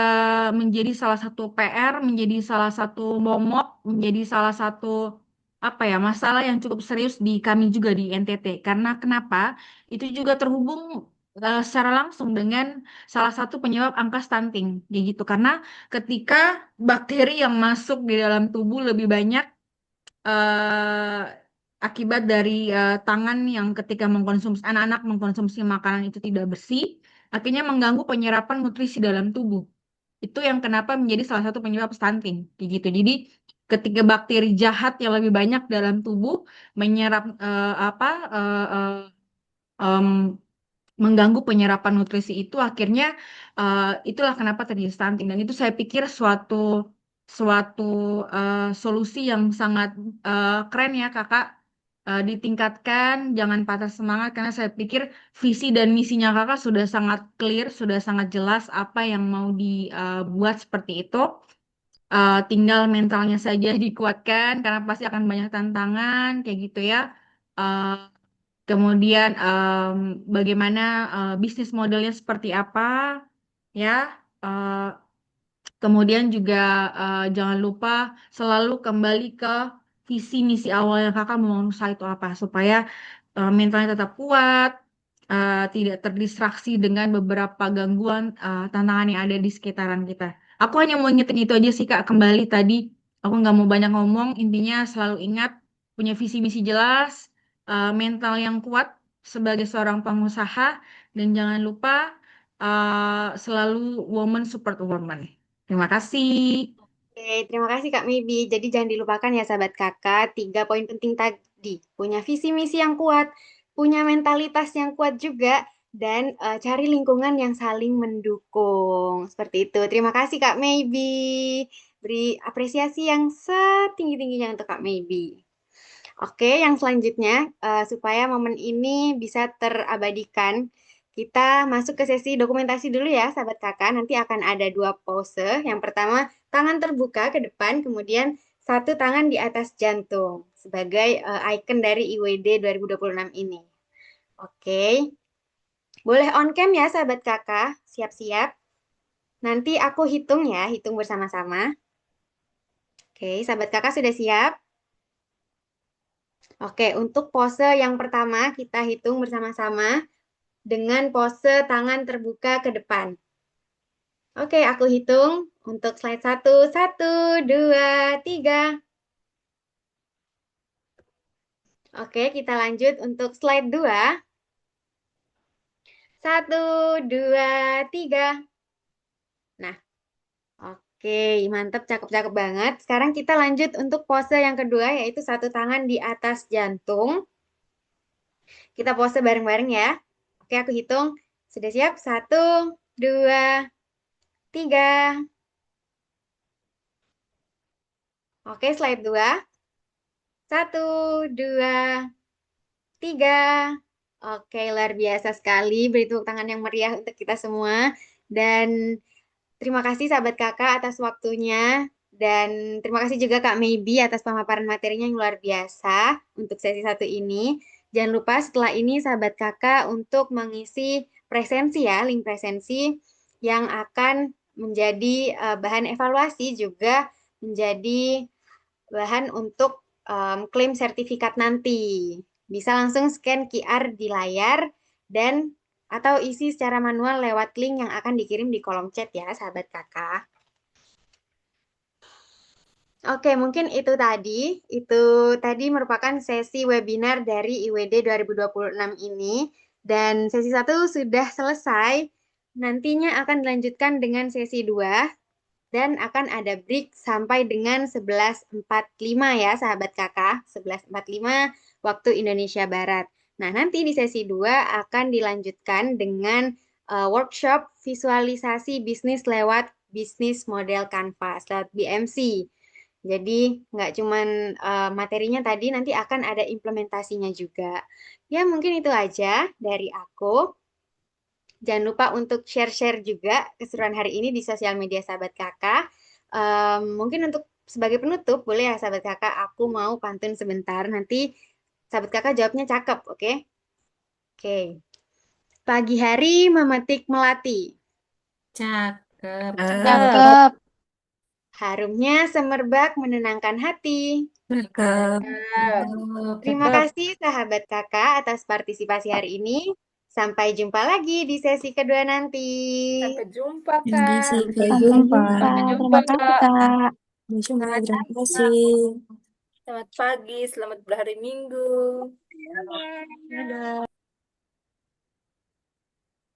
menjadi salah satu PR, menjadi salah satu momok, menjadi salah satu apa ya masalah yang cukup serius di kami juga di NTT. Karena kenapa? Itu juga terhubung secara langsung dengan salah satu penyebab angka stunting, kayak gitu. Karena ketika bakteri yang masuk di dalam tubuh lebih banyak eh, akibat dari tangan yang ketika mengkonsumsi anak-anak mengkonsumsi makanan itu tidak bersih, akhirnya mengganggu penyerapan nutrisi dalam tubuh. Itu yang kenapa menjadi salah satu penyebab stunting, kayak gitu. Jadi ketika bakteri jahat yang lebih banyak dalam tubuh menyerap apa em, mengganggu penyerapan nutrisi itu akhirnya itulah kenapa terjadi stunting dan itu saya pikir suatu suatu solusi yang sangat keren ya kakak. Ditingkatkan jangan patah semangat karena saya pikir visi dan misinya kakak sudah sangat clear sudah sangat jelas apa yang mau dibuat seperti itu. tinggal mentalnya saja dikuatkan karena pasti akan banyak tantangan kayak gitu ya. Eh, Kemudian bagaimana bisnis modelnya seperti apa ya. Eh, Kemudian juga jangan lupa selalu kembali ke visi misi awal yang kakak membangun usaha itu apa supaya mentalnya tetap kuat, tidak terdistraksi dengan beberapa gangguan tantangan yang ada di sekitaran kita. Aku hanya mau ingetin itu aja sih kak kembali tadi. Aku nggak mau banyak ngomong. Intinya selalu ingat punya visi misi jelas, mental yang kuat sebagai seorang pengusaha dan jangan lupa selalu woman support woman. Terima kasih. Oke, terima kasih Kak Maybe. Jadi jangan dilupakan ya sahabat kakak, 3 poin penting tadi. Punya visi misi yang kuat, punya mentalitas yang kuat juga, dan cari lingkungan yang saling mendukung. Seperti itu. Terima kasih Kak Maybe. Beri apresiasi yang setinggi-tingginya untuk Kak Maybe. Oke, yang selanjutnya, supaya momen ini bisa terabadikan, kita masuk ke sesi dokumentasi dulu ya, sahabat kakak. Nanti akan ada 2 pose. Yang pertama, tangan terbuka ke depan, kemudian satu tangan di atas jantung, sebagai ikon dari IWD 2026 ini. Oke, boleh on cam ya, sahabat kakak. Siap-siap. Nanti aku hitung ya, hitung bersama-sama. Oke, sahabat kakak sudah siap? Oke, untuk pose yang pertama kita hitung bersama-sama dengan pose tangan terbuka ke depan. Oke, aku hitung untuk slide 1. 1, 2, 3. Oke, kita lanjut untuk slide 2. 1, 2, 3. Nah, oke, mantap, cakep-cakep banget. Sekarang kita lanjut untuk pose yang kedua, yaitu satu tangan di atas jantung. Kita pose bareng-bareng ya. Oke, aku hitung. Sudah siap? 1, 2, 3. Oke, slide 2. 1, 2, 3. Oke, luar biasa sekali. Beri tepuk tangan yang meriah untuk kita semua. Dan terima kasih sahabat kakak atas waktunya. Dan terima kasih juga Kak Maybe atas pemaparan materinya yang luar biasa untuk sesi 1 ini. Jangan lupa setelah ini sahabat kakak untuk mengisi presensi ya, link presensi yang akan menjadi bahan evaluasi juga menjadi bahan untuk klaim sertifikat nanti. Bisa langsung scan QR di layar dan atau isi secara manual lewat link yang akan dikirim di kolom chat ya, sahabat kakak. Oke, mungkin itu tadi. Itu tadi merupakan sesi webinar dari IWD 2026 ini. Dan sesi 1 sudah selesai. Nantinya akan dilanjutkan dengan sesi 2. Dan akan ada break sampai dengan 11.45 ya, sahabat kakak. 11.45 waktu Indonesia Barat. Nah, nanti di sesi 2 akan dilanjutkan dengan workshop visualisasi bisnis lewat bisnis model Canvas, lewat BMC. Jadi nggak cuman materinya tadi, nanti akan ada implementasinya juga. Ya, mungkin itu aja dari aku. Jangan lupa untuk share-share juga keseruan hari ini di sosial media sahabat kakak. Mungkin untuk sebagai penutup, boleh ya sahabat kakak, aku mau pantun sebentar. Nanti sahabat kakak jawabnya cakep, oke? Oke. Pagi hari memetik melati. Cakep. Cakep. Harumnya semerbak menenangkan hati. Cakep. Terima kasih sahabat kakak atas partisipasi hari ini. Sampai jumpa lagi di sesi kedua nanti. Sampai jumpa, Sampai Kak. jumpa. Sampai jumpa. Sampai jumpa, Terima kasih, Kak. Kak. Terima Selamat kasih. Selamat pagi, selamat berhari Minggu. Dadah.